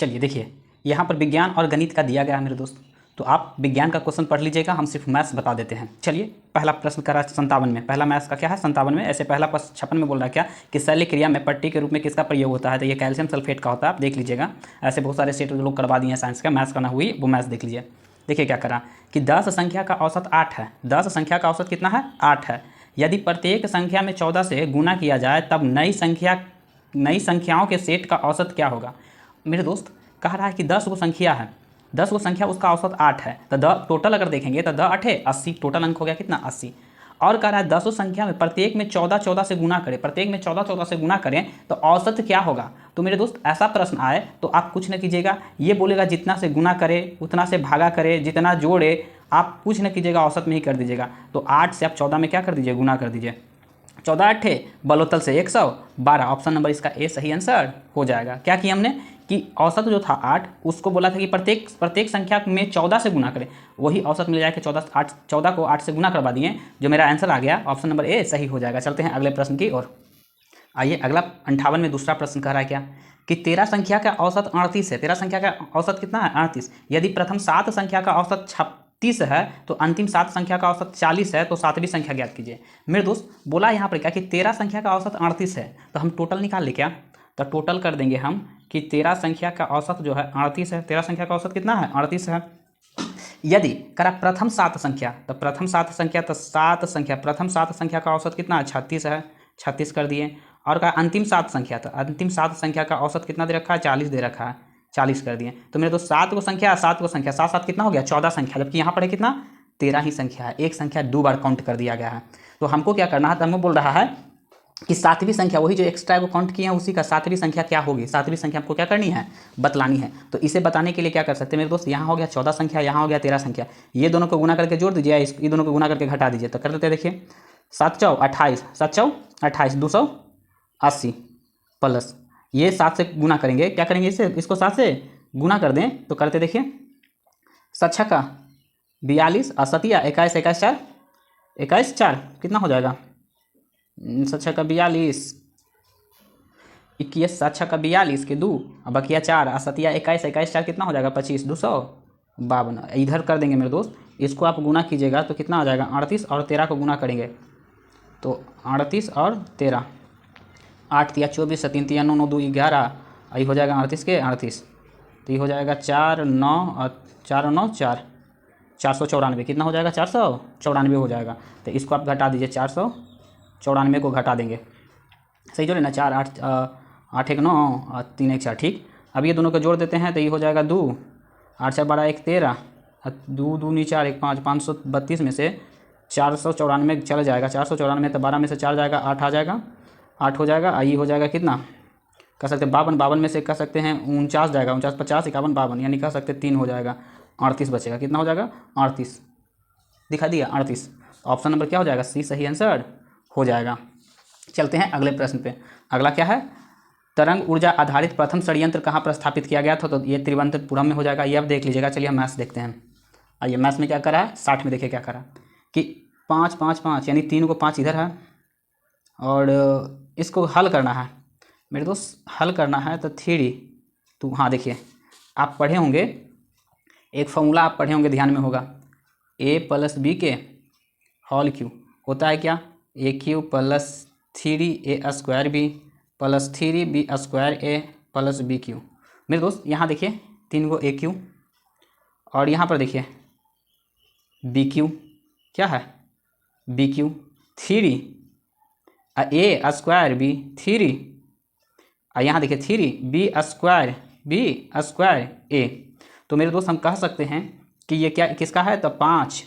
चलिए देखिए, यहाँ पर विज्ञान और गणित का दिया गया है मेरे दोस्त, तो आप विज्ञान का क्वेश्चन पढ़ लीजिएगा, हम सिर्फ मैथ्स बता देते हैं। चलिए पहला प्रश्न करा 57 में, पहला मैथ्स का क्या है 57 में, ऐसे पहला प्रश्न 56 में बोल रहा है क्या कि शल्य क्रिया में पट्टी के रूप में किसका प्रयोग होता है, तो ये कैल्शियम सल्फेट का होता है, आप देख लीजिएगा। ऐसे बहुत सारे सेट लोग करवा दिए हैं साइंस का, मैथ्स का ना हुई वो मैथ्स देख लीजिए। देखिए क्या करा कि 10 संख्या का औसत 8 है, 10 संख्या का औसत कितना है 8 है। यदि प्रत्येक संख्या में 14 से गुना किया जाए तब नई संख्याओं के सेट का औसत क्या होगा। मेरे दोस्त कह रहा है कि 10 वो संख्या है, 10 वो संख्या, उसका औसत 8 है, तो टोटल अगर देखेंगे तो 10 8 80, टोटल अंक हो गया कितना 80। और कह रहा है 10 संख्या में प्रत्येक में 14 14 से गुना करें, प्रत्येक में 14 14 से गुना करें तो औसत क्या होगा। तो मेरे दोस्त ऐसा प्रश्न आए तो आप कुछ न कीजिएगा, ये बोलेगा जितना से गुना करे उतना से भागा करे, जितना जोड़े आप कुछ न कीजिएगा, औसत में ही कर दीजिएगा। तो 8 से आप 14 में क्या कर दीजिए, गुना कर दीजिए। 14 8 बलोतल से 112, ऑप्शन नंबर इसका ए सही आंसर हो जाएगा। क्या किया हमने कि औसत जो था 8, उसको बोला था कि प्रत्येक संख्या में 14 से गुना करें, वही औसत मिल जाएगा 14 को 8 से गुना करवा दिए, जो मेरा आंसर आ गया, ऑप्शन नंबर ए सही हो जाएगा। चलते हैं अगले प्रश्न की ओर। आइए अगला 58 में दूसरा प्रश्न कह रहा है क्या कि 13 संख्या का औसत 38 है, 13 संख्या का औसत कितना है 38। यदि प्रथम 7 संख्या का औसत 36 है तो अंतिम 7 संख्या का औसत 40 है, तो 7वीं संख्या ज्ञात कीजिए। मेरे दोस्त बोला यहाँ पर क्या कि 13 संख्या का औसत 38 है, तो हम टोटल निकाल ले क्या, तो टोटल कर देंगे हम कि 13 संख्या का औसत जो है 38 है, 13 संख्या का औसत कितना है 38 है। यदि करा प्रथम 7 संख्या, तो प्रथम 7 संख्या तो 7 संख्या, प्रथम 7 संख्या का औसत कितना है 36 है, 36 कर दिए। और कहा अंतिम 7 संख्या, तो अंतिम 7 संख्या का औसत कितना दे रखा है 40 दे रखा है, 40 कर दिए। तो मेरे दोस्त 7 को संख्या 7 7 कितना हो गया 14 संख्या, जबकि यहाँ पर है कितना 13 ही संख्या है, एक संख्या 2 बार काउंट कर दिया गया है। तो हमको क्या करना है, तो हमें बोल रहा है कि 7वीं संख्या, वही जो एक्स्ट्रा वो काउंट किए हैं उसी का 7वीं संख्या क्या होगी, 7वीं संख्या आपको क्या करनी है बतलानी है। तो इसे बताने के लिए क्या कर सकते हैं मेरे दोस्त, यहाँ हो गया 14 संख्या, यहाँ हो गया 13 संख्या, ये दोनों को गुना करके जोड़ दीजिए, ये दोनों को गुना करके घटा दीजिए। तो कर देते हैं, देखिए 7 चौ 28, 7 चौ 28, 280 प्लस ये 7 से गुना करेंगे, क्या करेंगे इसे, इसको 7 से गुना कर दें तो करते देखिए 7 छक्का 42 और 7 21 21 4 21 4 कितना हो जाएगा 7 छक्का 42 21, 7 छक्का 42 के 2 और बकिया 4 और 7 21 21 4 कितना हो जाएगा 25, 252। इधर कर देंगे मेरे दोस्त, इसको आप गुना कीजिएगा तो कितना आ जाएगा 38 और 13 को गुना करेंगे तो 38 और 13, 8 तिया 24, 3 तिया 9 9 2 11, यही हो जाएगा 38 के 38, तो ये हो जाएगा 4 9 और 4 9 4, 494 कितना हो जाएगा 494 हो जाएगा। तो इसको आप घटा दीजिए, 494 को घटा देंगे, सही जोड़े ना, 4 8 8 1 9 और 3 1 4, ठीक। अब ये दोनों को जोड़ देते हैं तो ये हो जाएगा 2 8 4 12 1 13, 2 2 नी 4 1 5, 532 में से 494 चला जाएगा, 494 तो 12 में से 4 जाएगा, 8 आ जाएगा, 8 हो जाएगा, ये हो जाएगा कितना कह सकते हैं 52, 52 में से कह सकते हैं 49 जाएगा, 49 50 51 52, यानी कह सकते हैं 3 हो जाएगा, 38 बचेगा, कितना हो जाएगा 38, दिखा दिया 38, ऑप्शन नंबर क्या हो जाएगा सी सही आंसर हो जाएगा। चलते हैं अगले प्रश्न पे। अगला क्या है, तरंग ऊर्जा आधारित प्रथम षड्यंत्र कहाँ पर स्थापित किया गया था, तो ये तिरुवनंतपुरम में हो जाएगा, ये आप देख लीजिएगा। चलिए हम मैथ्स देखते हैं। आइए मैथ्स में क्या करा है 60 में देखिए क्या करा कि 5 5 5 यानी 3 को 5 इधर है और इसको हल करना है मेरे दोस्त, हल करना है तो 3, तो हाँ देखिए आप पढ़े होंगे एक फॉर्मूला, आप पढ़े होंगे ध्यान में होगा, a प्लस बी के होल क्यू होता है क्या, A cube plus 3a square B plus 3b square A plus B cube. मेरे दोस्त यहाँ देखिए 3 को ए क्यू और यहाँ पर देखिए बी क्यू, क्या है बी क्यू 3 ए स्क्वायर बी 3 और यहाँ देखिए 3b स्क्वायर ए। तो मेरे दोस्त हम कह सकते हैं कि ये क्या किसका है, तो 5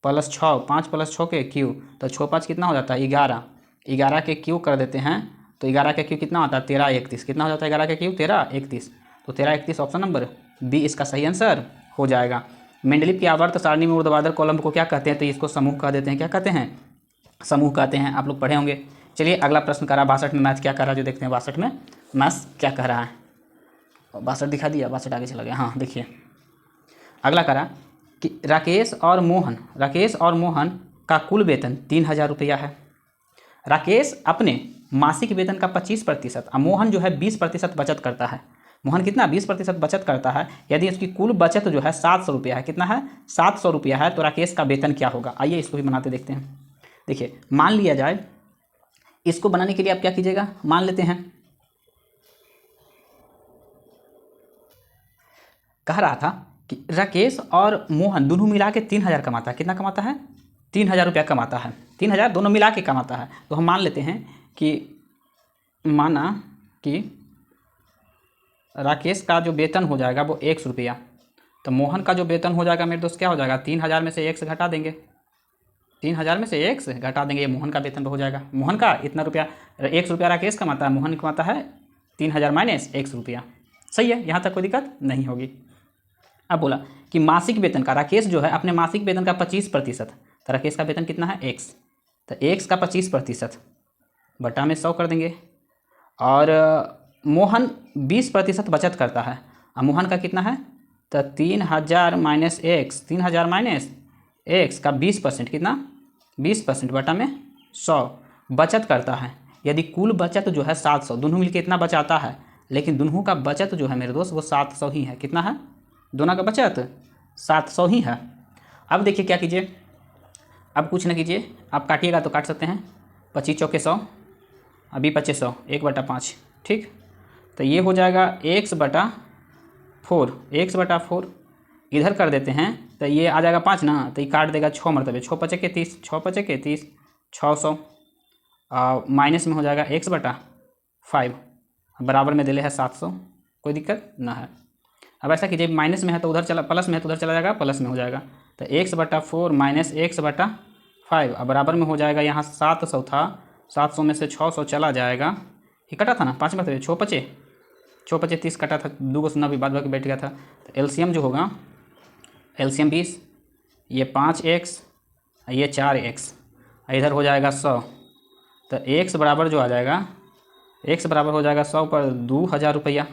प्लस 6, 5 प्लस 6 के क्यू, तो 6 5 कितना हो जाता है 11, 11 के क्यू कर देते हैं तो 11 के क्यू कितना होता है 13 31, कितना हो जाता है 11 के क्यू 13 31, तो 13 31 ऑप्शन नंबर बी इसका सही आंसर हो जाएगा। मेंडलीव की आवर्त सारणी में ऊर्ध्वाधर कॉलम को क्या कहते हैं, तो इसको समूह कह देते हैं, क्या कहते हैं समूह कहते हैं, आप लोग पढ़े होंगे। चलिए अगला प्रश्न करा 62 में, मैथ क्या कर रहा है जो देखते हैं 62 में मैथ्स क्या कह रहा है। 62 दिखा दिया, 62 आगे चला गया, हाँ देखिए अगला करा कि राकेश और मोहन का कुल वेतन 3000 रुपया है। राकेश अपने मासिक वेतन का 25% और मोहन जो है 20% बचत करता है, मोहन कितना 20% बचत करता है। यदि इसकी कुल बचत जो है 700 रुपया है, कितना है 700 रुपया है, तो राकेश का वेतन क्या होगा। आइए इसको भी बनाते देखते हैं। देखिए मान लिया जाए, इसको बनाने के लिए आप क्या कीजिएगा, मान लेते हैं कह रहा था कि राकेश और मोहन दोनों मिला के 3000 कमाता है। कितना कमाता है 3000 रुपया कमाता है, 3000 दोनों मिला के कमाता है। तो हम मान लेते हैं कि माना कि राकेश का जो वेतन हो जाएगा वो 100 रुपया, तो मोहन का जो वेतन हो जाएगा मेरे दोस्त क्या हो जाएगा, 3000 में से 1 से घटा देंगे, 3000 में से 1 से घटा देंगे, ये मोहन का वेतन हो जाएगा। मोहन का इतना रुपया, 100 रुपया राकेश कमाता है, मोहन कमाता है 3000 माइनस 100 रुपया। सही है, यहाँ तक कोई दिक्कत नहीं होगी। अब बोला कि मासिक वेतन का, राकेश जो है अपने मासिक वेतन का 25%, तो राकेश का वेतन कितना है x, तो x का 25% बटा में 100 कर देंगे। और मोहन 20% बचत करता है, अब मोहन का कितना है, तो 3000 माइनस x, 3000 माइनस x का 20% कितना 20% बटा में 100 बचत करता है। यदि कुल बचत जो है 700, दोनों मिलकर इतना बचाता है, लेकिन दोनों का बचत जो है मेरे दोस्त वो 700 ही है। कितना है, दोनों का बचत 700 ही है। अब देखिए क्या कीजिए, अब कुछ ना कीजिए, आप काटिएगा तो काट सकते हैं, 25 चौके 100, अभी 2500, 1/5, ठीक। तो ये हो जाएगा x/4, x/4 इधर कर देते हैं, तो ये आ जाएगा 5 ना, तो ये काट देगा 6 मरतबे, 6 पचे के 30, 6 पचे के 30, 600 माइनस में हो जाएगा x/5, बराबर में दिले है 700, कोई दिक्कत ना है। अब ऐसा कीजिए, माइनस में है तो उधर चला, प्लस में है तो उधर चला जाएगा, प्लस में हो जाएगा, तो x/4 माइनस x/5, अब बराबर में हो जाएगा, यहाँ 700 था, 700 में से 600 चला जाएगा, ये कटा था ना 5 मतलब 6 पचे 30 कटा था, 2 को सुना भी बाद बाकी बैठ गया था। तो एलसीएम जो होगा, एलसीएम 20, ये 5x, ये 4x, इधर हो जाएगा 100, तो x बराबर जो आ जाएगा, x बराबर हो जाएगा 100 पर 2000 रुपया,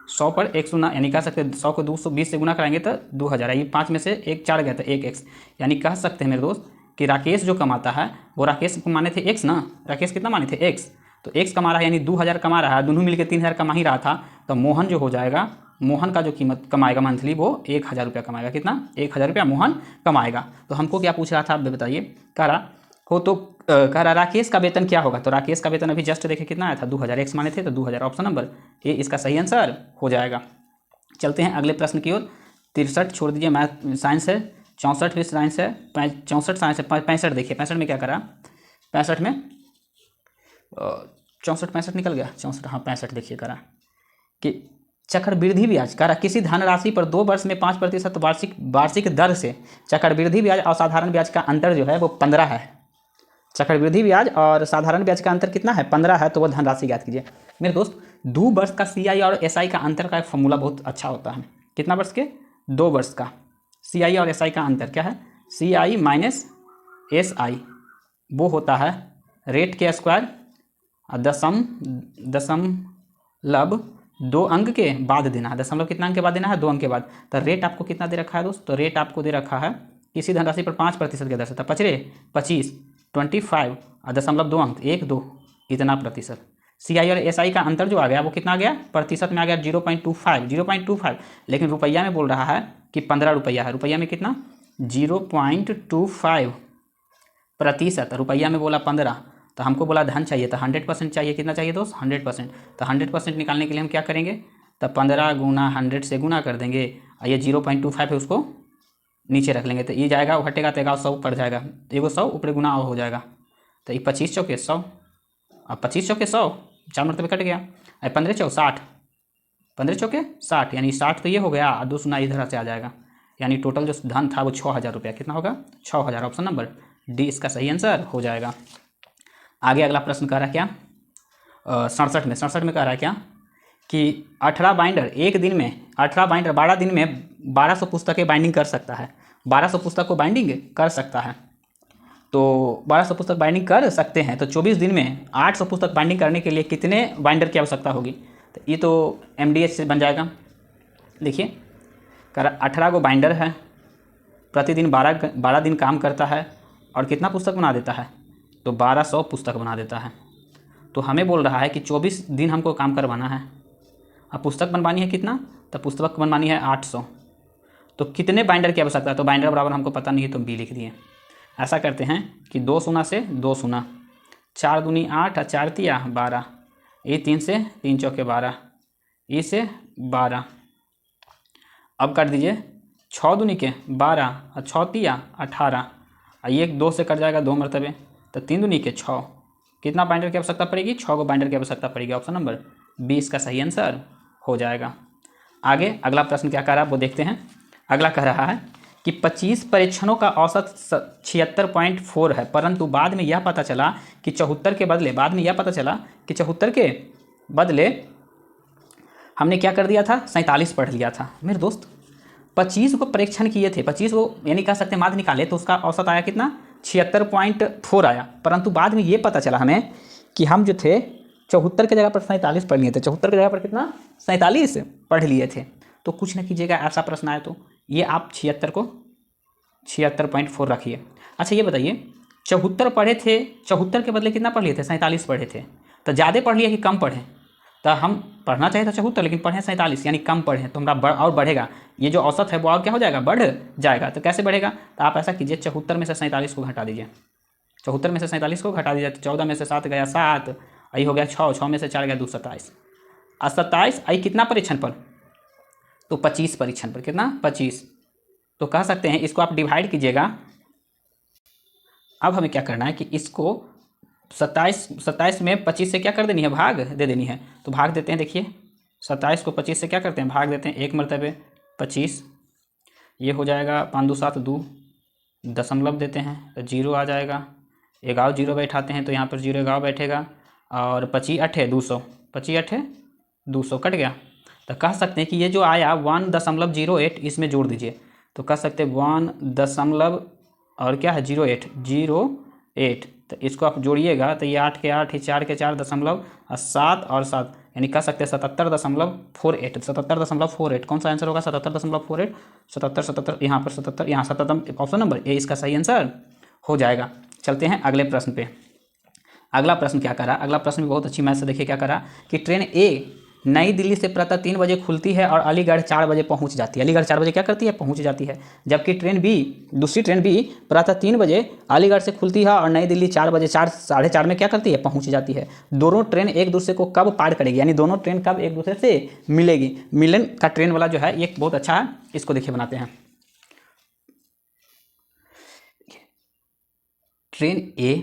100 पर 1 गुना, यानी कह सकते हैं 100 को 220 से गुना कराएंगे तो 2000 है। ये 5 में से 1 4 गया था, 1x, यानी कह सकते हैं मेरे दोस्त कि राकेश जो कमाता है वो, राकेश को माने थे x ना, राकेश कितना माने थे x, तो x कमा रहा है यानी 2000 कमा रहा है, दोनों मिलकर 3000 कमा ही रहा था। तो मोहन जो हो जाएगा, मोहन का जो कीमत कमाएगा मंथली वो 1000 रुपया कमाएगा। कितना, 1000 रुपया मोहन कमाएगा। तो हमको क्या पूछ रहा था, आप बताइए, कह रहा हो तो कह रहा राकेश का वेतन क्या होगा, तो राकेश का वेतन अभी जस्ट देखे कितना आया था 2000, x माने थे तो 2000, ऑप्शन नंबर ए इसका सही आंसर हो जाएगा। चलते हैं अगले प्रश्न की ओर। 63 छोड़ दीजिए, मैथ साइंस है, 64 भी साइंस है, 64 साइंस है, 65 देखिए, 65 में क्या करा, 65 में 64 निकल गया, 64 हाँ 65 देखिए करा कि चक्रवृद्धि ब्याज, कह रहा किसी धनराशि पर 2 वर्ष में 5% वार्षिक दर से चक्रवृद्धि ब्याज और साधारण ब्याज का अंतर जो है वो 15 है। चक्रवृद्धि ब्याज और साधारण ब्याज का अंतर कितना है, 15 है, तो वह धनराशि ज्ञात कीजिए। मेरे दोस्त 2 वर्ष का CI और SI का अंतर का एक फॉर्मूला बहुत अच्छा होता है। कितना वर्ष के, 2 वर्ष का CI और SI का अंतर क्या है, CI माइनस SI, वो होता है रेट के स्क्वायर दशमलव 2 अंक के बाद देना है। दशमलव कितना अंक के बाद देना है, 2 अंक के बाद। तो रेट आपको कितना दे रखा है दोस्त, तो रेट आपको दे रखा है किसी धनराशि पर 5% की दर से, 25 25 और 0.2 अंक 1 2 इतना प्रतिशत। CI और SI का अंतर जो आ गया वो कितना आ गया, प्रतिशत में आ गया 0.25, लेकिन रुपया में बोल रहा है कि 15 रुपया है, रुपया में कितना 0.25 प्रतिशत, रुपया में बोला 15, तो हमको बोला धन चाहिए तो 100% चाहिए। कितना चाहिए दोस्त, 100%। तो 100% निकालने के लिए हम क्या करेंगे, तो 15 गुना 100 से गुना कर देंगे, और ये 0.25 है उसको नीचे रख लेंगे, तो ये जाएगा वो हटेगा तो 100 पड़ जाएगा, एगो 100 ऊपर गुना हो जाएगा, तो ये 25 चौके 100, अब 25 चौके 100 4 मरतबे कट गया, 15 चौके 60, 15 चौके 60, यानी 60 तो ये हो गया, और 2 सुना इधर से आ जाएगा, यानी टोटल जो धन था वो 6000 रुपया। कितना होगा, 6000, ऑप्शन नंबर डी इसका सही आंसर हो जाएगा। आगे अगला प्रश्न कह रहा है क्या, 67 में कह रहा है क्या कि 18 बाइंडर एक दिन में, 18 बाइंडर 12 दिन में 1200 पुस्तकें बाइंडिंग कर सकता है, 1200 पुस्तक को बाइंडिंग कर सकता है। तो 1200 पुस्तक बाइंडिंग कर सकते हैं, तो 24 दिन में 800 पुस्तक बाइंडिंग करने के लिए कितने बाइंडर की आवश्यकता होगी, तो ये तो MDH से बन जाएगा। देखिए कह रहा 18 को बाइंडर है, प्रतिदिन 12 दिन काम करता है, और कितना पुस्तक बना देता है, तो 1200 पुस्तक बना देता है। तो हमें बोल रहा है कि 24 दिन हमको काम करवाना है, अब पुस्तक बनवानी है कितना, तो पुस्तक बनवानी है 800। तो कितने बाइंडर की आवश्यकता है, तो बाइंडर बराबर हमको पता नहीं है तो बी लिख दिए। ऐसा करते हैं कि 2 शून्य से 2 शून्य, 4 दूनी 8 और 4 तिया 12, ये 3 से 3 चौके 12, ई से 12। अब कर दीजिए 6 दूनी के 12 और 6 तिया 18, और ये 2 से कट जाएगा 2 मरतबे, तो 3 दूनी के 6। कितना बाइंडर की आवश्यकता पड़ेगी, 6 को बाइंडर की आवश्यकता पड़ेगी। ऑप्शन नंबर 20 का सही आंसर हो जाएगा। आगे अगला प्रश्न क्या कह रहा है वो देखते हैं। अगला कह रहा है कि 25 परीक्षणों का औसत 76.4 है, परंतु बाद में यह पता चला कि 74 के बदले हमने क्या कर दिया था, 47 पढ़ लिया था। मेरे दोस्त 25 को परीक्षण किए थे, 25 को यानी कह सकते हैं माध्य निकाले तो उसका औसत आया कितना, 76.4 आया, परंतु बाद में ये पता चला हमें कि हम जो थे 74 की जगह पर 47 पढ़ लिए थे। 74 की जगह पर कितना, 47 पढ़ लिए थे। तो कुछ न कीजिएगा, ऐसा प्रश्न आया तो ये आप 76 को 76.4 रखिए। अच्छा ये बताइए 74 पढ़े थे, 74 के बदले कितना पढ़ लिए थे, 47 पढ़े थे, तो ज़्यादा पढ़ लिए कि कम पढ़े, तो हम पढ़ना चाहिए था 74 लेकिन पढ़े 47 यानी कम पढ़े, तो हमारा और बढ़ेगा, ये जो औसत है वो और क्या हो जाएगा, बढ़ जाएगा। तो कैसे बढ़ेगा, तो आप ऐसा कीजिए 74 में से 47 को घटा दीजिए, 74 में से 47 को घटा दीजिए, तो 14 में से 7 गया 7, आई हो गया 6, 6 में से 4 गया 2, 27, और 27 आई कितना परीक्षण पर, तो 25 परीक्षण पर, कितना 25। तो कह सकते हैं इसको आप डिवाइड कीजिएगा। अब हमें क्या करना है कि इसको 27 में 25 से क्या कर देनी है, भाग दे देनी है। तो भाग देते हैं, देखिए 27 को 25 से क्या करते हैं, भाग देते हैं, 1 मरतबे 25, ये हो जाएगा 5 2 7 2, दशमलव देते हैं तो 0 आ जाएगा, 11 0 बैठाते हैं तो यहाँ पर 0 11 बैठेगा, और 25 8 200, 25 8 200 कट गया। तो कह सकते हैं कि ये जो आया 1.08 इसमें जोड़ दीजिए, तो कह सकते हैं 1 दशमलव और क्या है 08, तो इसको आप जोड़िएगा तो ये 8 के 8, 4 के 4 दशमलव 7 और 7, यानी कह सकते हैं 77.48, 77.48 कौन सा आंसर होगा, 77.48, 77 यहाँ पर 77, यहाँ 77, ऑप्शन नंबर ए इसका सही आंसर हो जाएगा। चलते हैं अगले प्रश्न पे। अगला प्रश्न क्या करा, अगला प्रश्न भी बहुत अच्छी मैथ से देखिए क्या करा कि ट्रेन ए नई दिल्ली से प्रातः 3 बजे खुलती है और अलीगढ़ 4 बजे पहुंच जाती है। अलीगढ़ 4 बजे क्या करती है, पहुंच जाती है। जबकि दूसरी ट्रेन बी प्रातः 3 बजे अलीगढ़ से खुलती है और नई दिल्ली 4 बजे 4 साढ़े 4 में क्या करती है, पहुंच जाती है। दोनों ट्रेन एक दूसरे को कब पार करेगी, यानी दोनों ट्रेन कब एक दूसरे से मिलेगी। मिलन का ट्रेन वाला जो है ये बहुत अच्छा है, इसको देखिए बनाते हैं। ट्रेन ए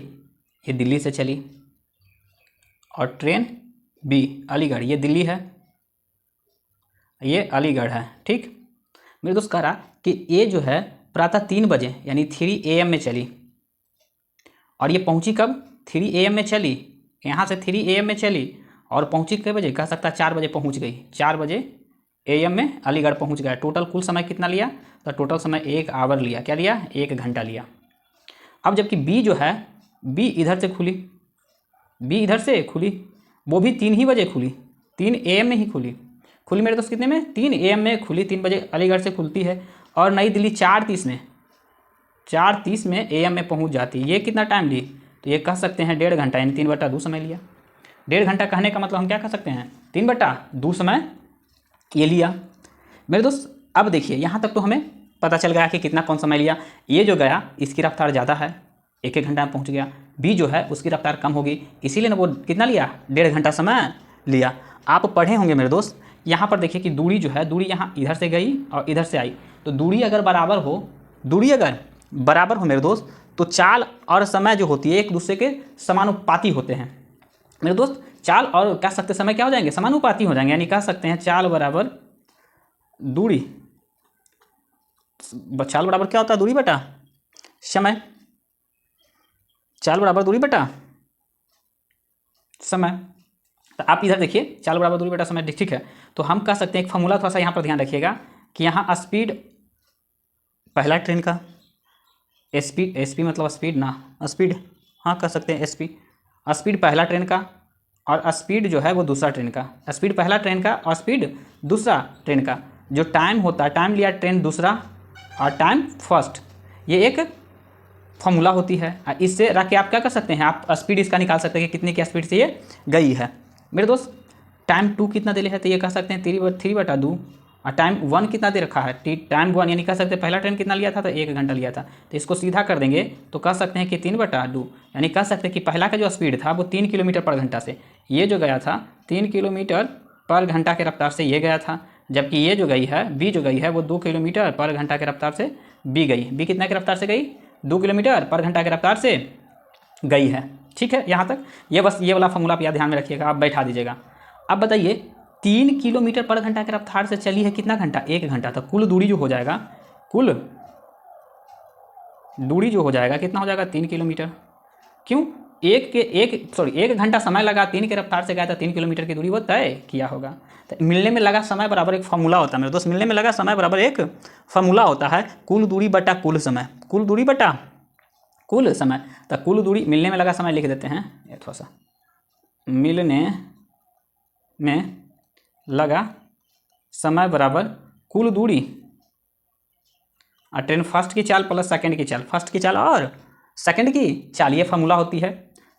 ये दिल्ली से चली और ट्रेन बी अलीगढ़, ये दिल्ली है ये अलीगढ़ है, ठीक। मेरे दोस्त कह रहा कि ए जो है प्रातः 3 बजे यानी 3 AM में चली, और ये पहुंची कब, 3 AM में चली, यहाँ से 3 AM में चली और पहुंची कितने बजे, कह सकता 4 बजे पहुंच गई, 4 बजे AM में अलीगढ़ पहुंच गया। टोटल कुल समय कितना लिया, तो टोटल समय 1 आवर लिया, क्या लिया, 1 घंटा लिया। अब जबकि बी जो है, बी इधर से खुली, बी इधर से खुली, वो भी 3 ही बजे खुली, 3 AM में ही खुली मेरे दोस्त, कितने में, 3 AM में खुली, 3 बजे अलीगढ़ से खुलती है, और नई दिल्ली 4:30 में AM में पहुंच जाती है। ये कितना टाइम ली, तो ये कह सकते हैं 1.5 घंटा, यानी 3/2 समय लिया। 1.5 घंटा कहने का मतलब हम क्या कह सकते हैं, 3/2 समय ये लिया। मेरे दोस्त अब देखिए यहाँ तक तो हमें पता चल गया कि कितना कौन समय लिया। ये जो गया इसकी रफ्तार ज़्यादा है, 1 घंटा में पहुँच गया। बी जो है उसकी रफ्तार कम होगी, इसीलिए ना वो कितना लिया, 1.5 घंटा समय लिया। आप पढ़े होंगे मेरे दोस्त, यहाँ पर देखिए कि दूरी जो है, दूरी यहाँ इधर से गई और इधर से आई, तो दूरी अगर बराबर हो मेरे दोस्त, तो चाल और समय जो होती है एक दूसरे के समानुपाती होते हैं मेरे दोस्त। चाल और कह सकते समय क्या हो जाएंगे, समानुपाती हो जाएंगे, यानी कह सकते हैं चाल बराबर दूरी, चाल बराबर क्या होता है, दूरी बटा समय, चाल बराबर दूरी बटा समय। तो आप इधर देखिए चाल बराबर दूरी बटा समय, ठीक है। तो हम कह सकते हैं एक फॉर्मूला थोड़ा सा यहाँ पर ध्यान रखिएगा कि यहाँ स्पीड पहला ट्रेन का, एसपी मतलब स्पीड ना, स्पीड हाँ कह सकते हैं स्पीड पहला ट्रेन का, और स्पीड जो है वो दूसरा ट्रेन का। स्पीड पहला ट्रेन का और स्पीड दूसरा ट्रेन का। जो टाइम होता है, टाइम लिया ट्रेन दूसरा और टाइम फर्स्ट, ये एक फॉर्मूला होती है। इससे रख के आप क्या कर सकते हैं, आप स्पीड इसका निकाल सकते हैं कि कितने की स्पीड से ये गई है। मेरे दोस्त टाइम 2 कितना दे है, तो ये कह सकते हैं 3/2, और टाइम 1 कितना दे रखा है, टाइम 1 यानी कह सकते हैं पहला टाइम कितना लिया था, तो 1 घंटा लिया था। तो इसको सीधा कर देंगे तो कह सकते हैं कि 3/2, यानी कह सकते हैं कि पहला का जो स्पीड था वो 3 किलोमीटर पर घंटा से ये जो गया था 3 किलोमीटर पर घंटा के रफ्तार से ये गया था, जबकि ये जो गई है बी जो गई है वो 2 किलोमीटर पर घंटा के रफ्तार से बी गई। बी कितना के रफ्तार से गई, 2 किलोमीटर पर घंटा के रफ्तार से गई है। ठीक है, यहाँ तक ये बस ये वाला फॉर्मूला आप यहाँ ध्यान में रखिएगा, आप बैठा दीजिएगा। अब बताइए 3 किलोमीटर पर घंटा के रफ्तार से चली है कितना घंटा, 1 घंटा। तो कुल दूरी जो हो जाएगा, कुल दूरी जो हो जाएगा कितना हो जाएगा, 3 किलोमीटर। क्यों, 1 घंटा समय लगा, 3 के रफ्तार से गया था, 3 किलोमीटर की दूरी वो तय किया होगा। तो मिलने में लगा समय बराबर एक फार्मूला होता है मेरे दोस्त, मिलने में लगा समय बराबर एक फार्मूला होता है, कुल दूरी बटा कुल समय, कुल दूरी बटा कुल समय। तो कुल दूरी, मिलने में लगा समय लिख देते हैं, ये थोड़ा सा, मिलने में लगा समय बराबर कुल दूरी और ट्रेन फर्स्ट की चाल प्लस सेकंड की चाल, फर्स्ट की चाल और सेकंड की चाल, ये फार्मूला होती है,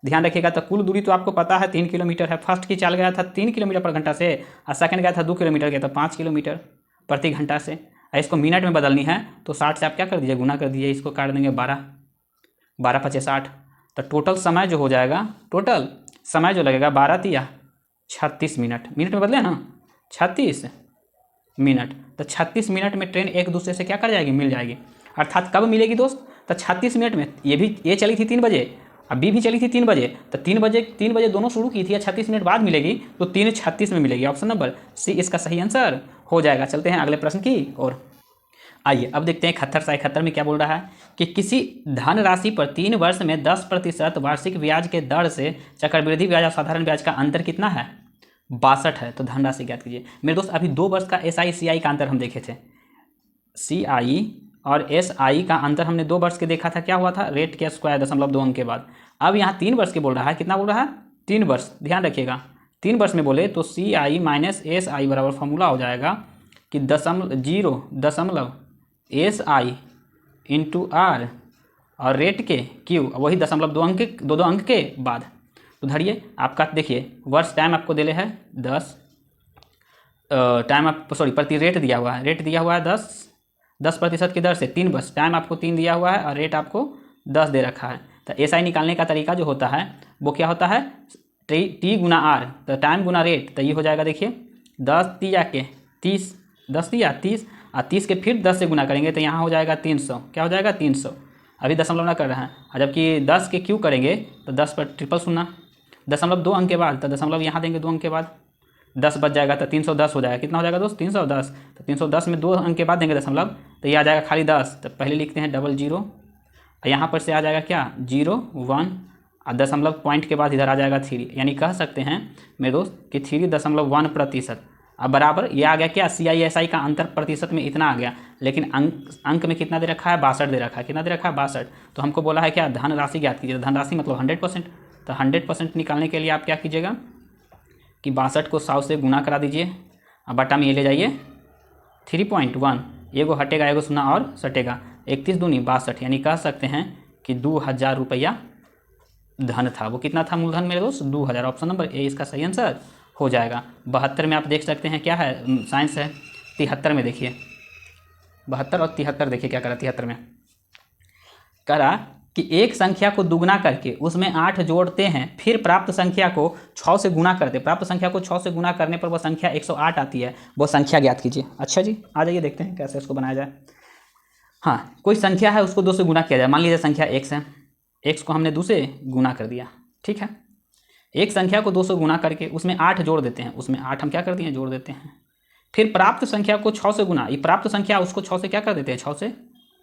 ध्यान रखिएगा। तो कुल दूरी तो आपको पता है 3 किलोमीटर है, फर्स्ट की चाल गया था 3 किलोमीटर पर घंटा से और सेकंड गया था 2 किलोमीटर गया था 5 किलोमीटर प्रति घंटा से। इसको मिनट में बदलनी है तो 60 से आप क्या कर दीजिए, गुना कर दीजिए, इसको काट देंगे 12, 12 × 5 = 60। तो टोटल समय जो हो जाएगा, टोटल समय जो लगेगा 12 × 36 मिनट, मिनट में बदले ना 36 मिनट। तो 36 मिनट में ट्रेन एक दूसरे से क्या कर जाएगी, मिल जाएगी। अर्थात कब मिलेगी दोस्त, तो 36 मिनट में। ये चली थी 3 बजे, अब बी भी चली थी 3 बजे, तो 3 बजे दोनों शुरू की थी, या 36 मिनट बाद मिलेगी, तो 3:36 में मिलेगी। ऑप्शन नंबर सी इसका सही आंसर हो जाएगा। चलते हैं अगले प्रश्न की ओर। आइए अब देखते हैं 71 से 71 में क्या बोल रहा है कि किसी धन राशि पर 3 वर्ष में 10% वार्षिक ब्याज के दर से चक्रवृद्धि ब्याज और साधारण ब्याज का अंतर कितना है, 62 है। तो धनराशि ज्ञात कीजिए। मेरे दोस्त अभी 2 वर्ष का SI CI का अंतर हम देखे थे, CI और SI का अंतर हमने 2 वर्ष के देखा था, क्या हुआ था, रेट के स्क्वायर 0.2 अंक के बाद। अब यहाँ 3 वर्ष के बोल रहा है, कितना बोल रहा है, 3 वर्ष, ध्यान रखिएगा। 3 वर्ष में बोले तो CI - SI बराबर फॉर्मूला हो जाएगा कि 0.0 SI × R और रेट के Q, वही 0.2 अंक के बाद। तो धरिए आपका, देखिए वर्ष टाइम आपको दिले है 10, टाइम आप प्रति रेट दिया हुआ है, रेट दिया हुआ है 10% की दर से 3 वर्ष, टाइम आपको 3 दिया हुआ है और रेट आपको 10 दे रखा है। तो SI निकालने का तरीका जो होता है वो क्या होता है, T × R, तो टाइम गुना रेट। तो ये हो जाएगा, देखिए 10 दिया के 30, 10 दिया 30 और 30 के फिर 10 से गुना करेंगे तो यहाँ हो जाएगा 300, क्या हो जाएगा 300। अभी दशमलव ना कर रहे हैं, और जबकि 10 के क्यू करेंगे तो 10 पर 000, 0.2 अंक के बाद, तो दशमलव यहाँ देंगे 2 अंक के बाद, 10 बच जाएगा तो 310 हो जाएगा। कितना हो जाएगा दोस्त, 310। तो 310 में 2 अंक के बाद देंगे दशमलव, तो ये आ जाएगा खाली 10। तो पहले लिखते हैं 00, यहाँ पर से आ जाएगा क्या 0 1 और दशमलव पॉइंट के बाद इधर आ जाएगा 3, यानी कह सकते हैं मेरे दोस्त कि 3.1%। अब बराबर ये आ गया क्या, CI SI का अंतर प्रतिशत में इतना आ गया, लेकिन अंक में कितना दे रखा है, 62 दे रखा है। कितना दे रखा है, 62। तो हमको बोला है क्या, धनराशि ज्ञात कीजिए। धनराशि मतलब 100%। तो 100% निकालने के लिए आप क्या कीजिएगा कि 62 को 100 से गुना करा दीजिए और बटा में ये ले जाइए 3.1, एगो हटेगा एगो सुना और सटेगा, 31 दूनी 62, यानी कह सकते हैं कि 2000 रुपया धन था। वो कितना था मूलधन मेरे दोस्त, 2000। ऑप्शन नंबर ए इसका सही आंसर हो जाएगा। 72 में आप देख सकते हैं क्या है, साइंस है। 73 में देखिए, 72 और 73 देखिए क्या करा। 73 में करा कि एक संख्या को दुगना करके उसमें 8 जोड़ते हैं, फिर प्राप्त संख्या को 6 से गुना करते, प्राप्त संख्या को 6 से गुना करने पर वह संख्या 108 आती है, वो संख्या ज्ञात कीजिए। अच्छा जी, आ जाइए देखते हैं कैसे इसको बनाया जाए। हाँ, कोई संख्या है उसको 2 से गुना किया जाए। मान लीजिए संख्या x है, x को हमने 2 से गुना कर दिया, ठीक है। एक संख्या को 2 से गुना करके उसमें 8 जोड़ देते हैं, उसमें 8 हम क्या करते हैं, जोड़ देते हैं। फिर प्राप्त संख्या को 6 से गुना, ये प्राप्त संख्या उसको 6 से क्या कर देते हैं,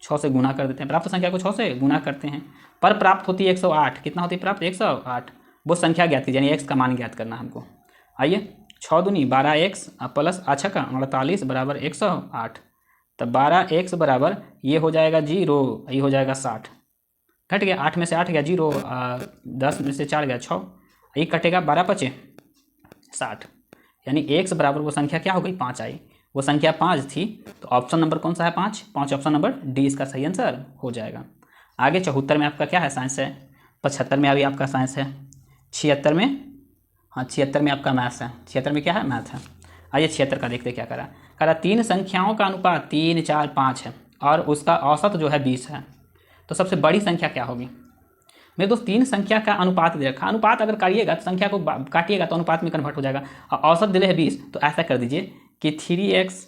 6 से गुना कर देते हैं। प्राप्त संख्या को 6 से गुना करते हैं, पर प्राप्त होती है 108। कितना होती है प्राप्त, 108। वो संख्या ज्ञात कीजिए, यानी x का मान ज्ञात करना हमको। आइए 6 दूनी 12x प्लस 48 बराबर 108। तो 12x बराबर ये हो जाएगा 0, ये हो जाएगा 60, घट गया 8 में से 8 गया 0, 10 में से 4 गया 6, ये कटेगा 12 × 5 = 60, यानी x बराबर वो संख्या क्या हो गई, 5 आई। वो संख्या 5 थी, तो ऑप्शन नंबर कौन सा है, 5 ऑप्शन नंबर डी इसका सही आंसर हो जाएगा। आगे 74 में आपका क्या है, साइंस है। 75 में अभी आपका साइंस है। 76 में हाँ 76 में आपका मैथ्स है, 76 में क्या है, मैथ है। आइए 76 का देखते क्या करा 3 संख्याओं का अनुपात 3, 4, 5 है और उसका औसत जो है 20 है। तो सबसे बड़ी संख्या क्या होगी मेरे दोस्त? 3 संख्या का अनुपात दे रखा, अनुपात अगर काटिएगा तो संख्या को काटिएगा तो अनुपात में कन्वर्ट हो जाएगा और औसत दिले है 20। तो ऐसा कर दीजिए कि 3x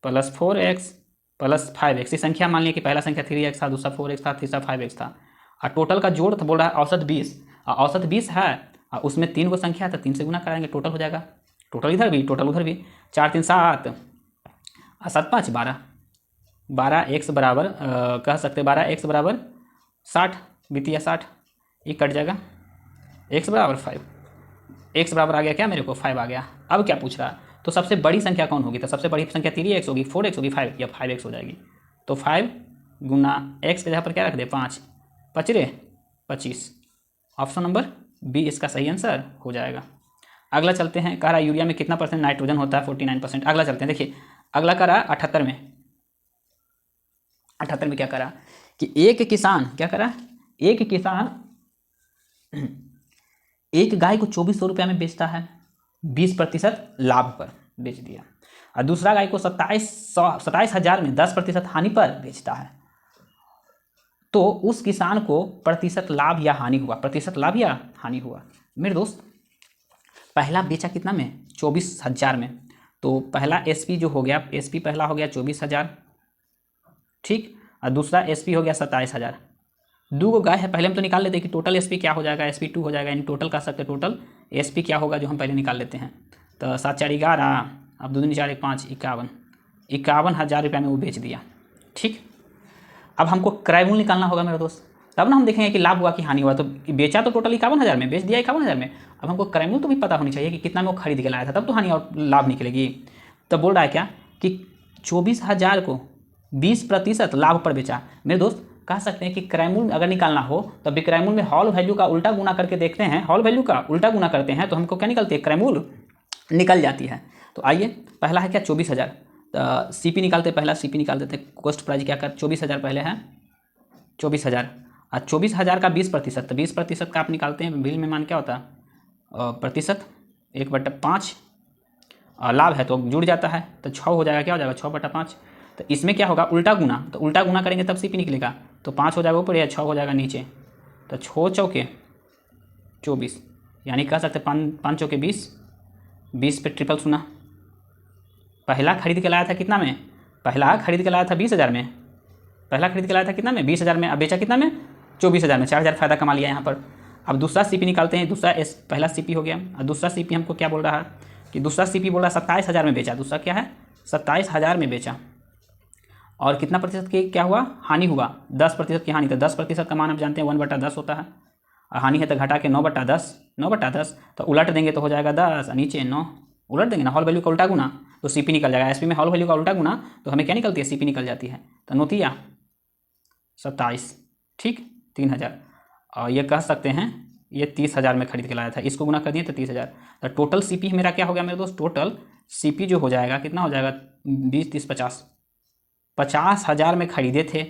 + 4x + 5x, ये संख्या मान लिया कि पहला संख्या 3x था, दूसरा 4x था, तीसरा 5x था और टोटल का जोड़ तो बोल रहा है औसत 20 और औसत 20 है और उसमें 3 को संख्या है तो 3 से गुना कराएंगे, टोटल हो जाएगा। टोटल इधर भी, टोटल उधर भी, 4 3 7 और 7 5 12, 12x बराबर कह सकते 12x बराबर 60, बीतिया 60, ये कट जाएगा, x बराबर 5, x बराबर आ गया क्या मेरे को 5 आ गया। अब क्या पूछ रहा है? तो सबसे बड़ी संख्या कौन होगी? तो सबसे बड़ी संख्या 3x होगी, 4x होगी, 5 या 5x हो जाएगी। तो 5 गुना x के जगह पर क्या रख दे 5, 5 25, ऑप्शन नंबर बी इसका सही आंसर हो जाएगा। अगला चलते हैं, कह रहा है यूरिया में कितना % नाइट्रोजन होता है? 49%। अगला चलते हैं, देखिए अगला कह रहा है 78 में, 78 में क्या करा कि एक किसान क्या करा, एक किसान एक गाय को 2400 रुपये में बेचता है, 20% लाभ पर बेच दिया और दूसरा गाय को 27,000 में 10% हानि पर बेचता है। तो उस किसान को प्रतिशत लाभ या हानि हुआ, प्रतिशत लाभ या हानि हुआ। मेरे दोस्त पहला बेचा कितना में? 24,000 में। तो पहला एसपी जो हो गया, एसपी पहला हो गया 24,000, ठीक, और दूसरा एसपी हो गया 27,000। 2 गाय है, पहले हम तो निकाल लेते हैं कि टोटल एसपी क्या हो जाएगा, एसपी 2 हो जाएगा, यानी टोटल कह सकते हैं टोटल एसपी क्या होगा जो हम पहले निकाल लेते हैं। तो 7 4 11, अब 2 2 4 1 5 51, 51,000 रुपये में वो बेच दिया, ठीक। अब हमको क्रय मूल्य निकालना होगा मेरे दोस्त, तब ना हम देखेंगे कि लाभ हुआ कि हानि हुआ। तो बेचा तो टोटल 51,000 में, बेच दिया 51,000 में। अब हमको क्रय मूल्य तो भी पता होनी चाहिए कि कितना में वो खरीद के लाया था, तब तो हानि और लाभ निकलेगी। तब बोल रहा है क्या कि 24,000 को 20% लाभ पर बेचा। मेरे दोस्त कह सकते हैं कि क्रय मूल्य अगर निकालना हो तो विक्रय मूल्य में हॉल वैल्यू का उल्टा गुना करके देखते हैं, हॉल वैल्यू का उल्टा गुना करते हैं तो हमको क्या निकलती है? क्रय मूल्य निकल जाती है। तो आइए पहला है क्या 24,000, तो सीपी निकालते, पहला सीपी निकाल देते, कॉस्ट प्राइस क्या कर 24,000 पहले है 24,000 और 24,000 का 20%, तो 20% का आप निकालते हैं, बिल में मान क्या होता है प्रतिशत 1/5, लाभ है तो जुड़ जाता है तो 6 हो जाएगा, क्या हो जाएगा 6/5। तो इसमें क्या होगा उल्टा गुना, तो उल्टा गुना करेंगे तब सीपी निकलेगा, तो 5 हो जाएगा ऊपर या 6 हो जाएगा नीचे। तो 6 चौके 24, यानी कह सकते 5 चौके 20, 20 पे ट्रिपल सुना। पहला खरीद के लाया था कितना में? पहला खरीद के लाया था 20,000 में, पहला खरीद के लाया था कितना में? 20,000 में। अब बेचा कितना में? 24,000 में, 4,000 फायदा कमा लिया यहाँ पर। अब दूसरा सीपी निकालते हैं, दूसरा पहला सीपी हो गया और दूसरा सीपी हमको क्या बोल रहा है कि दूसरा सीपी बोल रहा है 27,000 में बेचा, दूसरा क्या है 27,000 में बेचा और कितना प्रतिशत की क्या हुआ? हानि हुआ, 10% की हानि। तो 10% का मान आप जानते हैं 1/10 होता है और हानि है तो घटा के 9/10, 9/10 तो उलट देंगे तो हो जाएगा 10 और नीचे 9, उलट देंगे ना, हॉल वैल्यू का उल्टा गुना तो सीपी निकल जाएगा। एसपी में हॉल वैल्यू का उल्टा गुना तो हमें क्या निकलती है? सीपी निकल जाती है। तो नोतिया 27, ठीक 3,000 और ये कह सकते हैं ये 30,000 में खरीद के लाया था, इसको गुना कर दिए तो 30,000। तो टोटल सीपी मेरा क्या हो गया मेरे दोस्त? टोटल सीपी जो हो जाएगा कितना हो जाएगा 20 30 50, 50,000 में खरीदे थे,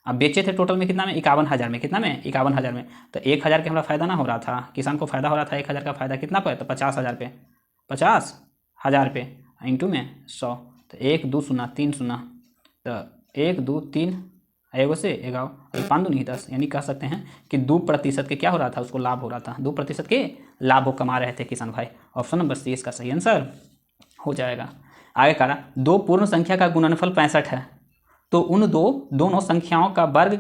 अब बेचे थे टोटल में कितना में? 51,000 में। कितना में? 51,000 में। तो 1,000 के हमारा फ़ायदा ना हो रहा था, किसान को फ़ायदा हो रहा था 1,000 का फ़ायदा कितना पे? तो 50,000 पे, 50,000 पे इंटू में 100, तो 1 2 0 3 0, तो 1 2 3 एगो से 11, 5 2 नहीं 10, यानी कह सकते हैं कि 2% के क्या हो रहा था? उसको लाभ हो रहा था, 2% के लाभ वो कमा रहे थे किसान भाई। ऑप्शन नंबर सी इसका सही आंसर हो जाएगा। आगे कह रहा 2 पूर्ण संख्या का गुणनफल 65 है तो उन दोनों संख्याओं का वर्ग,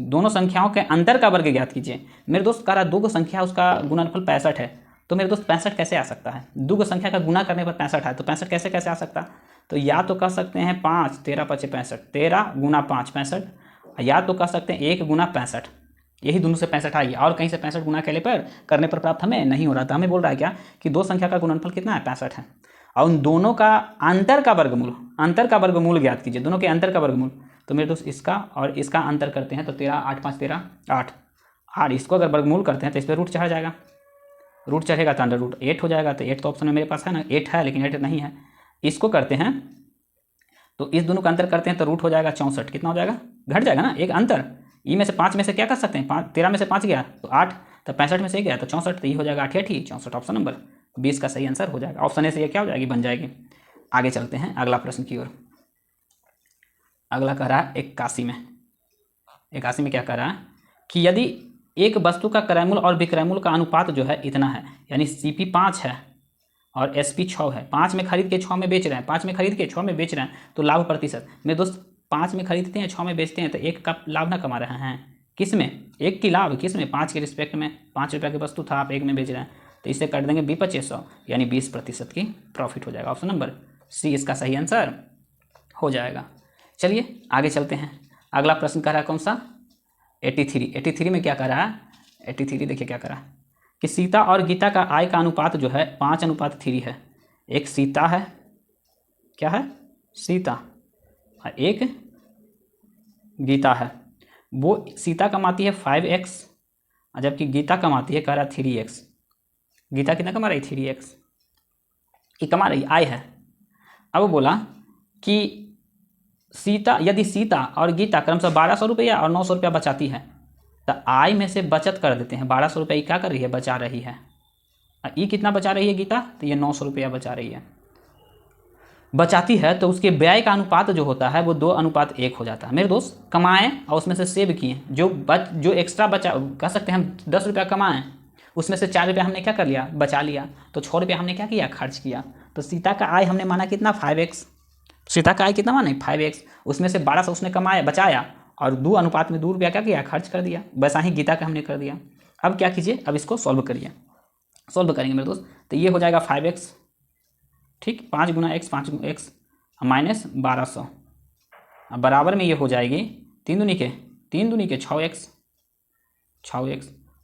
दोनों संख्याओं के अंतर का वर्ग ज्ञात कीजिए। मेरे दोस्त कह रहा 2 को संख्या उसका गुणनफल 65 है, तो मेरे दोस्त 65 कैसे आ सकता है? 2 को संख्या का गुना करने पर 65 है, तो 65 कैसे कैसे आ सकता? तो या तो कह सकते हैं 5 13 5 65, 13 गुना 5 65, या तो कह सकते हैं 1 गुना 65, यही दोनों से 65 आएगी और कहीं से 65 गुना करने पर प्राप्त हमें नहीं हो रहा था। हमें बोल रहा है क्या कि 2 संख्या का गुणनफल कितना है? 65 है और उन दोनों का अंतर का वर्गमूल, अंतर का वर्गमूल ज्ञात कीजिए, दोनों के अंतर का वर्गमूल। तो मेरे दोस्त इसका और इसका अंतर करते हैं तो 13 8 5 13 8, और इसको अगर वर्गमूल करते हैं तो इस पर रूट चढ़ जाएगा, रूट चढ़ेगा तो अंडर रूट 8 हो जाएगा। तो 8 तो ऑप्शन में मेरे पास है ना, 8 है लेकिन 8 नहीं है। इसको करते हैं तो इस दोनों का अंतर करते हैं तो रूट हो जाएगा 64, कितना हो जाएगा? घट जाएगा ना एक अंतर। ई में से 5 में से क्या कर सकते हैं? 13 में से 5 गया तो 8, तो 65 में से गया तो 64, तो ये हो जाएगा 8 64, ऑप्शन नंबर 20 का सही आंसर हो जाएगा। ऑप्शन ए से ये क्या हो जाएगी, बन जाएगी। आगे चलते हैं अगला प्रश्न की ओर। अगला कह रहा है 81 में। 81 में क्या कह रहा है कि यदि एक वस्तु का क्रयमूल्य और विक्रयमूल्य का अनुपात जो है इतना है, यानी CP 5 है और SP 6 है, 5 में खरीद के 6 में बेच रहे हैं, 5 में खरीद के 6 में बेच रहे हैं, तो लाभ प्रतिशत, मेरे दोस्त 5 में खरीदते हैं 6 में बेचते हैं तो 1 का लाभ ना कमा रहे हैं, किस में, 1 की लाभ किस में, 5 के रिस्पेक्ट में, 5 रुपये की वस्तु था आप 1 में बेच रहे हैं, तो इसे कर देंगे 2500, यानी 20% की प्रॉफिट हो जाएगा। ऑप्शन नंबर सी इसका सही आंसर हो जाएगा। चलिए आगे चलते हैं। अगला प्रश्न कह रहा है कौन सा, 83 में क्या कह रहा है, 83 देखिए क्या कह रहा है कि सीता और गीता का आय का अनुपात जो है 5:3 है। एक सीता है, क्या है, सीता, और एक गीता है। वो सीता कमाती है 5x जबकि गीता कमाती है, कह रहा 3x। गीता कितना कमा रही, 3x की कमा रही, आय है। अब बोला कि यदि सीता और गीता क्रमशः 1200 रुपया और 900 रुपया बचाती है, तो आय में से बचत कर देते हैं। 1200 रुपये क्या कर रही है, बचा रही है। ये कितना बचा रही है गीता, तो ये 900 रुपया बचा रही है, बचाती है, तो उसके व्यय का अनुपात जो होता है वो 2:1 हो जाता है। मेरे दोस्त कमाएं और उसमें से सेव किए, जो एक्स्ट्रा बचा, कह सकते हैं हम 10 रुपया कमाएं, उसमें से 4 रुपया हमने क्या कर लिया, बचा लिया, तो 6 रुपया हमने क्या किया, खर्च किया। तो सीता का आय हमने माना कितना, 5x। सीता का आय कितना माने, 5x। उसमें से 1200 उसने कमाया, बचाया, और 2 में 2 रुपया क्या किया, खर्च कर दिया। वैसा ही गीता का हमने कर दिया। अब क्या कीजिए, अब इसको सॉल्व करिए, सॉल्व करेंगे मेरे दोस्त, तो ये हो जाएगा 5x, ठीक, 5 गुना x, 5 गुना x माइनस 1200, अब बराबर में ये हो जाएगी 3 दूनी के 6x,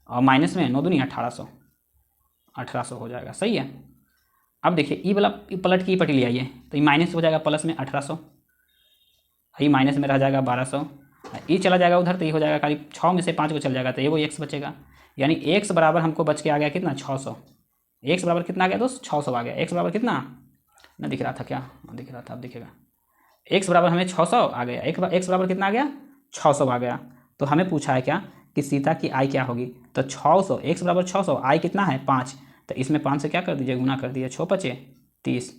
और माइनस में 9 दूनी 1800 हो जाएगा। सही है। अब देखिए ई वाला पलट के ई पटी ले आइए, तो ये माइनस हो जाएगा प्लस में 1800, ये माइनस में रह जाएगा 1200, ये चला जाएगा उधर, तो ये हो जाएगा करीब 6 में से 5 को चल जाएगा, तो ये वो x बचेगा, यानी x बराबर हमको बच के आ गया कितना, 600। x बराबर कितना आ गया दोस्त, 600 आ गया। x बराबर कितना ना दिख रहा था क्या, दिख रहा था, अब दिखेगा। x बराबर हमें 600 आ गया, x बराबर कितना आ गया, 600 आ गया। तो हमें पूछा है क्या कि सीता की आय क्या होगी, तो 600, x बराबर 600, आय कितना है 5, तो इसमें 5 से क्या कर दीजिए, गुना कर दीजिए, 6 5 30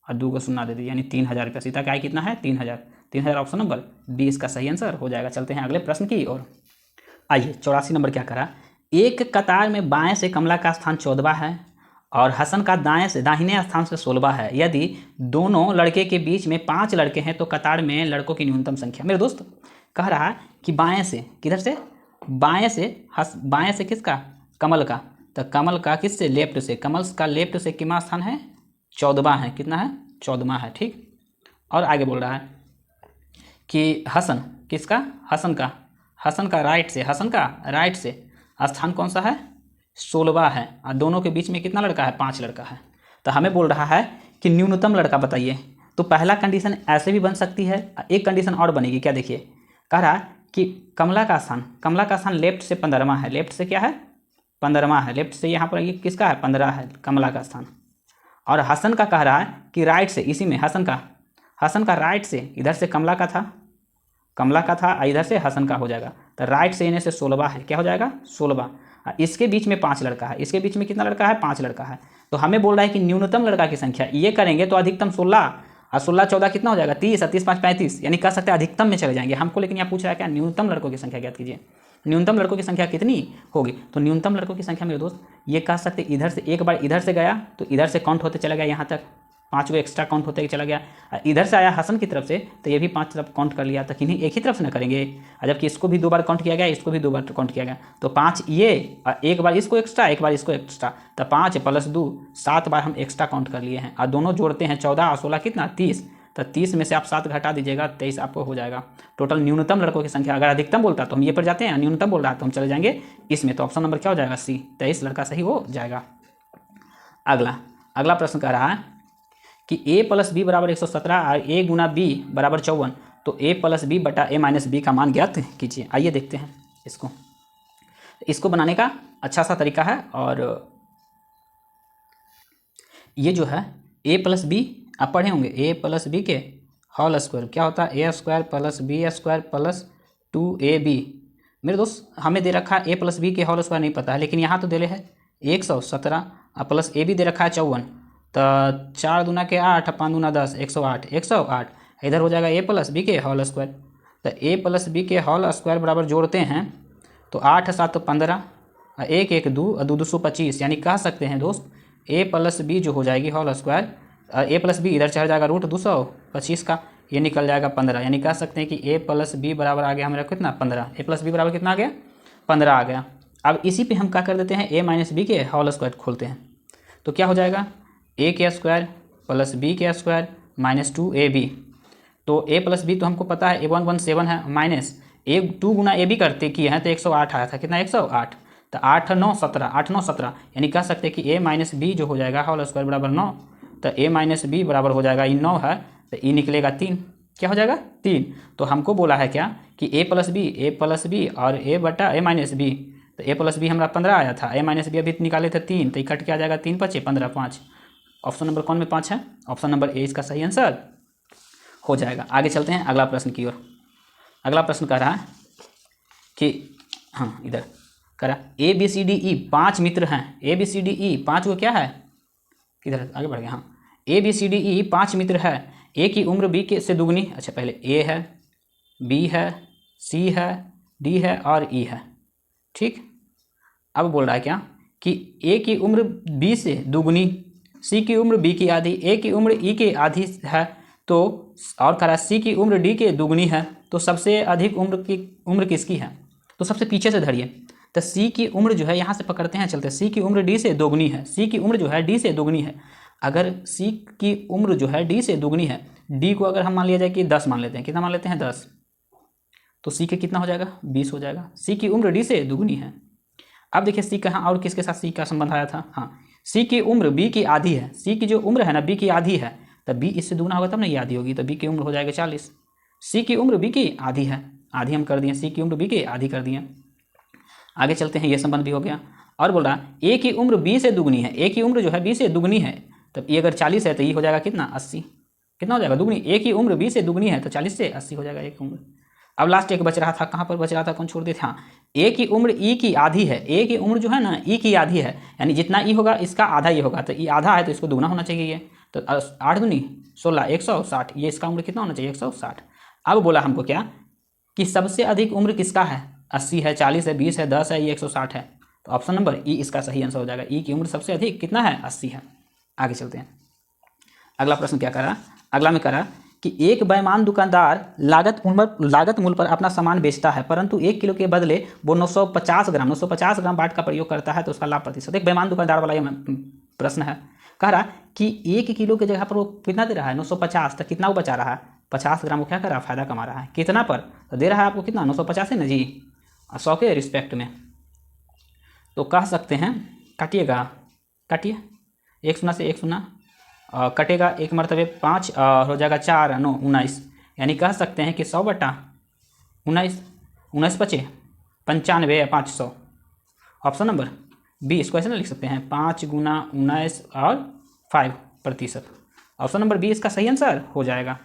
और 2 को शून्य दे दीजिए, यानी 3000 रुपया। सीता का आय कितना है, 3000। ऑप्शन नंबर बी इसका सही आंसर हो जाएगा। चलते हैं अगले प्रश्न की ओर। आइए 84 नंबर क्या करा, एक कतार में बाएं से कमला का स्थान 14वां है और हसन का दाहिने स्थान से 16वां है। यदि दोनों लड़के के बीच में 5 लड़के हैं तो कतार में लड़कों की न्यूनतम संख्या। मेरे दोस्त कह रहा है कि बाएं से, किधर से, बाएं से किसका, कमल का, तो कमल का किससे, लेफ्ट से, कमल का लेफ्ट से कितना स्थान है, 14वां है, कितना है, 14वां है, ठीक। और आगे बोल रहा है कि हसन किसका, हसन का राइट से स्थान कौन सा है, 16वां है, और दोनों के बीच में कितना लड़का है, 5 लड़का है। तो हमें बोल रहा है कि न्यूनतम लड़का बताइए। तो पहला कंडीशन ऐसे भी बन सकती है, एक कंडीशन और बनेगी, क्या देखिए, कह रहा है कि कमला का स्थान लेफ्ट से 15वां है, लेफ्ट से क्या है, 15वां है, लेफ्ट से यहाँ पर ये किसका है, 15 है कमला का स्थान। और हसन का कह रहा है कि राइट से, इसी में हसन का राइट से, इधर से कमला का था इधर से हसन का हो जाएगा, तो राइट से इन्हें से 16वां है, क्या हो जाएगा, 16वां। इसके बीच में 5 लड़का है, इसके बीच में कितना लड़का है, 5 लड़का है। तो हमें बोल रहा है कि न्यूनतम लड़का की संख्या, ये करेंगे तो अधिकतम 16 और 16 14 कितना हो जाएगा, 30 और 30 5 35, यानी कह सकते हैं अधिकतम में चले जाएंगे हमको। लेकिन यहाँ पूछ रहा है क्या, न्यूनतम लड़कों की संख्या ज्ञात कीजिए। न्यूनतम लड़कों की संख्या कितनी होगी, तो न्यूनतम लड़कों की संख्या मेरे दोस्त ये कह सकते इधर से, एक बार इधर से गया तो इधर से काउंट होते चला गया, यहाँ तक 5 को एक्स्ट्रा काउंट होते चला गया, इधर से आया हसन की तरफ से तो ये भी 5 तरफ काउंट कर लिया, तो किन्हीं एक ही तरफ से ना करेंगे, जबकि इसको भी 2 बार काउंट किया गया, इसको भी 2 बार काउंट किया गया, तो 5 ये और एक बार इसको एक्स्ट्रा, एक बार इसको एक्स्ट्रा, तो 5 + 2 7 बार हम एक्स्ट्रा काउंट कर लिए हैं। और दोनों जोड़ते हैं 14 और 16 कितना, 30, तो 30 में से आप 7 घटा दीजिएगा, 23 आपको हो जाएगा। टोटल न्यूनतम लड़कों की संख्या, अगर अधिकतम बोलता तो हम ये पर जाते हैं, न्यूनतम बोल रहा है तो हम चले जाएंगे इसमें। तो ऑप्शन नंबर क्या हो जाएगा, सी, 23 लड़का सही हो जाएगा। अगला प्रश्न कह रहा है कि a + b = 117 और a × b = 54, तो a + b बटा a - b का मान ज्ञात कीजिए। आइए देखते हैं इसको बनाने का अच्छा सा तरीका है। और ये जो है a + b आप पढ़े होंगे, a + b के होल स्क्वायर क्या होता है, a² + b² + 2ab। मेरे दोस्त हमें दे रखा है a + b के होल स्क्वायर नहीं पता है, लेकिन यहाँ तो दे रहे हैं 117 प्लस ए बी दे रखा है 54, तो 4 दूना के 8, 5 दूना 10, 108 इधर हो जाएगा ए प्लस बी के होल स्क्वायर। तो ए प्लस बी के होल स्क्वायर बराबर जोड़ते हैं तो 8 7 15, 1 1 2 2 225, यानी कह सकते हैं दोस्त ए प्लस बी जो हो जाएगी whole square, A plus B इधर चढ़ जाएगा रूट 225 का, ये निकल जाएगा 15, यानी कह सकते हैं कि ए प्लस बी बराबर आ गया हमारा कितना 15, ए प्लस बी बराबर कितना आ गया 15 आ गया। अब इसी पे हम क्या कर देते हैं ए माइनस बी के होल स्क्वायर खोलते हैं, तो क्या हो जाएगा ए के स्क्वायर प्लस बी के स्क्वायर माइनस 2ab। तो ए प्लस बी तो हमको पता है A117 है, minus A 2 Guna A B करते किए हैं तो 108 आया था, कितना 108, तो 8 9 17, यानी कह सकते हैं कि ए माइनस बी जो हो जाएगा होल स्क्वायर बराबर 9, तो ए माइनस बी बराबर हो जाएगा, ये 9 है तो ई निकलेगा 3, क्या हो जाएगा 3। तो हमको बोला है क्या कि ए प्लस बी और ए बटा ए माइनस बी, तो ए प्लस बी हमारा 15 आया था, ए माइनस बी अभी निकाले थे 3, तो इकट्ठ क्या आ जाएगा 3 5 15 5। ऑप्शन नंबर कौन में 5 है, ऑप्शन नंबर ए इसका सही आंसर हो जाएगा। आगे चलते हैं अगला प्रश्न की ओर। अगला प्रश्न कह रहा है कि हाँ इधर कह रहा है ABCDE 5 मित्र हैं, ABCDE 5 को क्या है, किधर आगे बढ़ गया, हाँ ABCDE 5 मित्र है, ए की उम्र बी के से दुगनी, अच्छा पहले ए है, बी है, सी है, डी है और ई है, ठीक। अब बोल रहा है क्या कि ए की उम्र बी से दुगनी, सी की उम्र बी की आधी, ए की उम्र ई की आधी है, तो और कह रहा है सी की उम्र डी के दुगनी है, तो सबसे अधिक उम्र किसकी है, तो सबसे पीछे से धरिए, तो सी की उम्र जो है यहाँ से पकड़ते हैं चलते, सी की उम्र डी से दोगुनी है, सी की उम्र जो है डी से दोगुनी है। अगर सी की उम्र जो है डी से दोगुनी है, डी को अगर हम मान लिया जाए कि 10 मान लेते हैं, कितना मान लेते हैं 10, तो सी के कितना हो जाएगा 20 हो जाएगा, सी की उम्र डी से दोगुनी है। अब देखिए सी कहाँ और किसके साथ सी का संबंध आया था, हाँ सी की उम्र बी की आधी है, सी की जो उम्र है ना बी की आधी है, तब बी इससे दुगना होगा तब ना ये आधी होगी, तो बी की उम्र हो जाएगा 40, सी की उम्र बी की आधी है, आधी हम कर दिए, सी की उम्र बी की आधी कर दिए। आगे चलते हैं, ये संबंध भी हो गया। और बोल रहा ए की उम्र बी से दुगनी है, ए की उम्र जो है बी से दुगनी है, तब ये अगर 40 है तो ये हो जाएगा कितना 80, कितना हो जाएगा दुगनी, ए की उम्र बी से दुगनी है तो 40 से 80 हो जाएगा ए की उम्र। अब लास्ट एक बच रहा था, कहाँ पर बच रहा था, कौन छोड़ दिए थे, हाँ ए की उम्र ई की आधी है, ए की उम्र जो है ना ई की आधी है, यानी जितना ई होगा इसका आधा ये होगा, तो ई आधा है तो इसको दुगना होना चाहिए ये, तो 8 दूनी 16 160, ये इसका उम्र कितना होना चाहिए 160। अब बोला हमको क्या कि सबसे अधिक उम्र किसका है, 80 है, 40 है, 20 है, 10 है, ये 160 है, तो ऑप्शन नंबर ई इसका सही आंसर हो जाएगा, ई की उम्र सबसे अधिक कितना है 80 है। आगे चलते हैं, अगला प्रश्न क्या करा, अगला में करा कि एक बेईमान दुकानदार लागत मूल्य पर अपना सामान बेचता है, परंतु 1 किलो के बदले वो 950 ग्राम बाट का प्रयोग करता है, तो उसका लाभ प्रतिशत। एक बेईमान दुकानदार वाला ये प्रश्न है, कह रहा कि 1 किलो की जगह पर वो कितना दे रहा है 950, तो कितना वो बचा रहा है 50 ग्राम, वो क्या कर रहा है फायदा कमा रहा है, कितना पर, तो दे रहा है आपको कितना 950 है ना जी, 100 के रिस्पेक्ट में, तो कह सकते हैं काटिएगा, काटिए 1 शून्य से 1 शून्य कटेगा, एक मरतबे 5 हो जाएगा 4 9 19, यानी कह सकते हैं कि 100 बटा 19, 19 बचे 95 या 500, ऑप्शन नंबर बी, इसको ऐसे ना लिख सकते हैं 5 गुना 19 और 5%, ऑप्शन नंबर बी इसका सही आंसर हो जाएगा।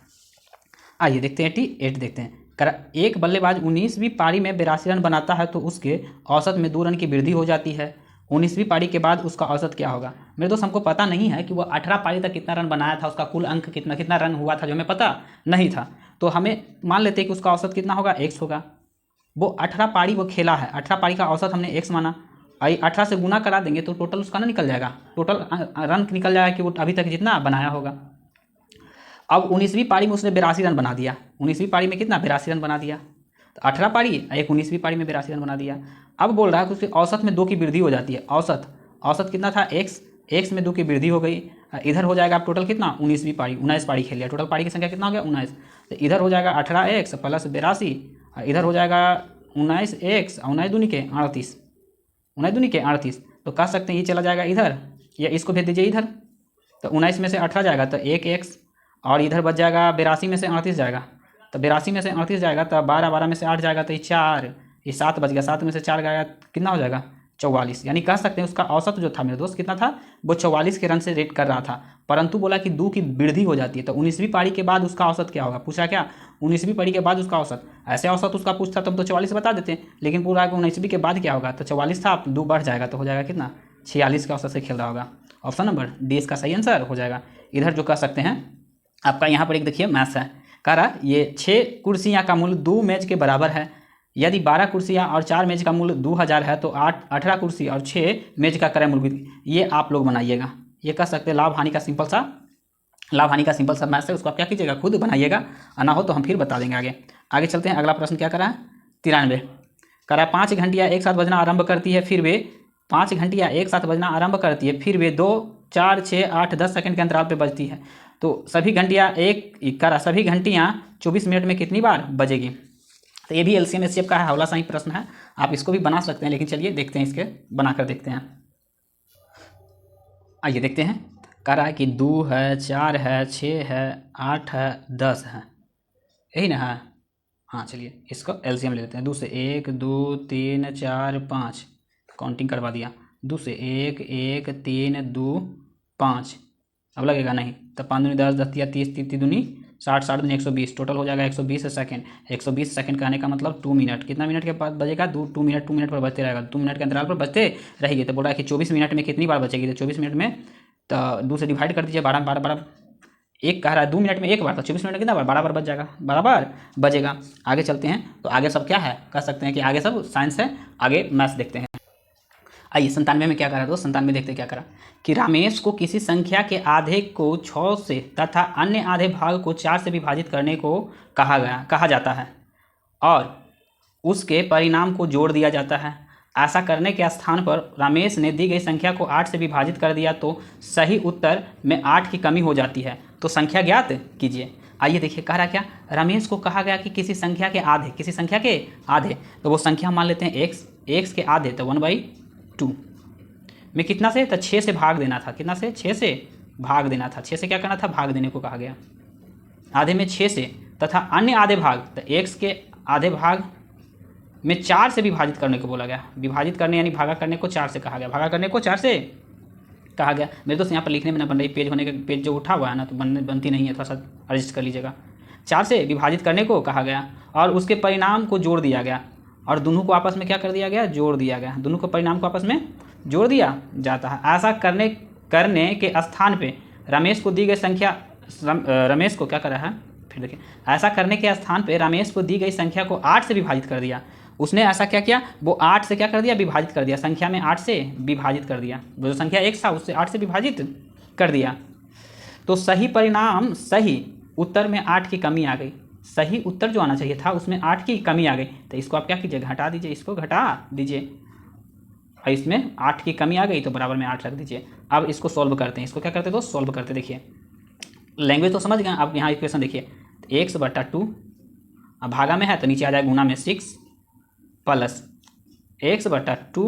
आइए देखते हैं 88 देखते हैं, एक बल्लेबाज 19वीं पारी में 82 रन बनाता है तो उसके औसत में 2 रन की वृद्धि हो जाती है, 19वीं पारी के बाद उसका औसत क्या होगा। मेरे दोस्त हमको पता नहीं है कि वो 18 पारी तक कितना रन बनाया था, उसका कुल अंक कितना रन हुआ था जो हमें पता नहीं था, तो हमें मान लेते हैं कि उसका औसत कितना होगा x होगा। वो 18 पारी वो खेला है, 18 पारी का औसत हमने x माना, 18 से गुना करा देंगे तो टोटल उसका ना निकल जाएगा, टोटल रन निकल जाएगा कि वो अभी तक जितना बनाया होगा। अब 19वीं पारी में उसने 82 रन बना दिया, 19वीं पारी में कितना 82 रन बना दिया, तो 18 पारी एक 19वीं पारी में 82 रन बना दिया। अब बोल रहा है कि उसके औसत में 2 की वृद्धि हो जाती है, औसत कितना था x में 2 की वृद्धि हो गई, इधर हो जाएगा आप टोटल कितना 19वीं पारी 19 पारी खेल लिया, टोटल पारी की संख्या कितना हो गया 19, तो इधर हो जाएगा 18x प्लस 82, इधर हो जाएगा 19x 19 दूनी के 38, 19 दूनी के 38, तो कह सकते हैं ये चला जाएगा इधर, या इसको भेज दीजिए इधर, तो 19 में से 18 जाएगा तो 1x, और इधर बच जाएगा 82 में से 38 जाएगा, तो 82 में से 38 जाएगा तो 12 में से 8 जाएगा तो ये 4, ये 7 बच गया, 7 में से 4 गया कितना हो जाएगा 44, यानी कह सकते हैं उसका औसत जो था मेरे दोस्त कितना था, वो 44 के रन से रेट कर रहा था, परंतु बोला कि 2 की वृद्धि हो जाती है, तो 19वीं पारी के बाद उसका औसत क्या होगा, पूछा क्या 19वीं पारी के बाद उसका औसत, ऐसे औसत उसका पूछता तब तो 44 बता देते, लेकिन पूरा 19वीं के बाद क्या होगा, तो 44 था 2 बढ़ जाएगा तो हो जाएगा कितना 46 के औसत से खेल रहा होगा, ऑप्शन नंबर डी इसका सही आंसर हो जाएगा। इधर जो कह सकते हैं आपका यहाँ पर एक देखिए मैथ्स है, कह रहा ये 6 कुर्सियाँ का मूल्य 2 मेज के बराबर है। यदि 12 कुर्सियाँ और 4 मेज का मूल्य 2000 है तो 18 कुर्सी और 6 मेज का क्रय मूल्य, ये आप लोग बनाइएगा। ये कह सकते हैं लाभ हानि का सिंपल सा मैथ्स है, उसको आप क्या कीजिएगा, खुद बनाइएगा, और ना हो तो हम फिर बता देंगे। आगे चलते हैं। अगला प्रश्न क्या करा है, 93 कह रहा है 5 घंटियाँ एक साथ बजना आरंभ करती है, फिर वे 5 घंटियाँ एक साथ बजना आरंभ करती है, फिर वे 2, 4, 6, 8, 10 सेकंड के अंतराल पे बजती है। तो सभी घंटियाँ 24 मिनट में कितनी बार बजेगी। तो ये भी एलसीएम एचसीएफ का है, हौला सा ही प्रश्न है, आप इसको भी बना सकते हैं, लेकिन चलिए देखते हैं, इसके बनाकर देखते हैं। आइए देखते हैं। कह रहा है कि 2 है, 4 है, 6 है, 8 है, 10 है, यही ना है। हाँ चलिए इसको एलसीएम ले लेते हैं। 2 से 1, 2, 3, 4, 5, काउंटिंग करवा दिया। 2 से 1, 1, 3, 2, 5, अब लगेगा नहीं, तो 5 दूनी 10, 10 तिया 30, 30 दूनी 60, 60 दूनी 120, टोटल हो जाएगा 120 सेकंड। 120 सेकंड कहने का मतलब 2 मिनट, कितना मिनट के बाद बजेगा, 2 मिनट, 2 मिनट पर बजते रहेगा, 2 मिनट के अंतराल पर बजते रहेगी। तो बोल रहा है कि 24 मिनट में कितनी बार बचेगी, तो 24 मिनट में तो 2 से डिवाइड कर दीजिए, 12 12 12, एक कह रहा है 2 मिनट में एक बार, तो 24 मिनट कितना बार, 12 बार बज जाएगा, 12 बार बजेगा। आगे चलते हैं। तो आगे सब क्या है, कह सकते हैं कि आगे सब साइंस है, आगे मैथ्स देखते हैं। आइए 97 में क्या करा दोस्त, 97 देखते क्या करा कि रमेश को किसी संख्या के आधे को 6 से तथा अन्य आधे भाग को 4 से विभाजित करने को कहा जाता है और उसके परिणाम को जोड़ दिया जाता है। ऐसा करने के स्थान पर रमेश ने दी गई संख्या को 8 से विभाजित कर दिया तो सही उत्तर में 8 की कमी हो जाती है, तो संख्या ज्ञात कीजिए। आइए देखिए, कह रहा क्या, रमेश को कहा गया कि किसी संख्या के आधे, तो वो संख्या मान लेते हैं एक्स के आधे, तो 1/2 में कितना से, तो 6 से भाग देना था, कितना से, 6 से भाग देना था, 6 से क्या करना था, भाग देने को कहा गया। आधे में 6 से तथा अन्य आधे भाग, तो एक्स के आधे भाग में 4 से विभाजित करने को बोला गया। विभाजित करने यानी भागा करने को 4 से कहा गया, भागा करने को 4 से कहा गया। मेरे दोस्त यहाँ पर लिखने में ना बन रही, पेज होने का पेज जो उठा हुआ है ना, तो बनती नहीं है, थोड़ा सा एडजस्ट कर लीजिएगा। 4 से विभाजित करने को कहा गया और उसके परिणाम को जोड़ दिया गया, और दोनों को आपस में क्या कर दिया गया, जोड़ दिया गया। दोनों को परिणाम को आपस में जोड़ दिया जाता है। ऐसा करने के स्थान पे रमेश को दी गई संख्या, रमेश को क्या कर रहा है, फिर देखिए, ऐसा करने के स्थान पे रमेश को दी गई संख्या को 8 से विभाजित कर दिया। उसने ऐसा क्या किया, वो 8 से क्या कर दिया, विभाजित कर दिया, संख्या में 8 से विभाजित कर दिया। वो जो संख्या x था उससे 8 से विभाजित कर दिया, तो सही परिणाम, सही उत्तर में 8 की कमी आ गई। सही उत्तर जो आना चाहिए था उसमें 8 की कमी आ गई, तो इसको आप क्या कीजिए, घटा दीजिए, इसको घटा दीजिए, और इसमें 8 की कमी आ गई तो बराबर में 8 रख दीजिए। अब इसको सॉल्व करते हैं, इसको क्या करते हैं दोस्त, सॉल्व करते। देखिए लैंग्वेज तो समझ गए। अब यहाँ इक्वेशन देखिए, x/2, अब भागा में है तो नीचे आ जाएगा गुना में 6 प्लस x/2,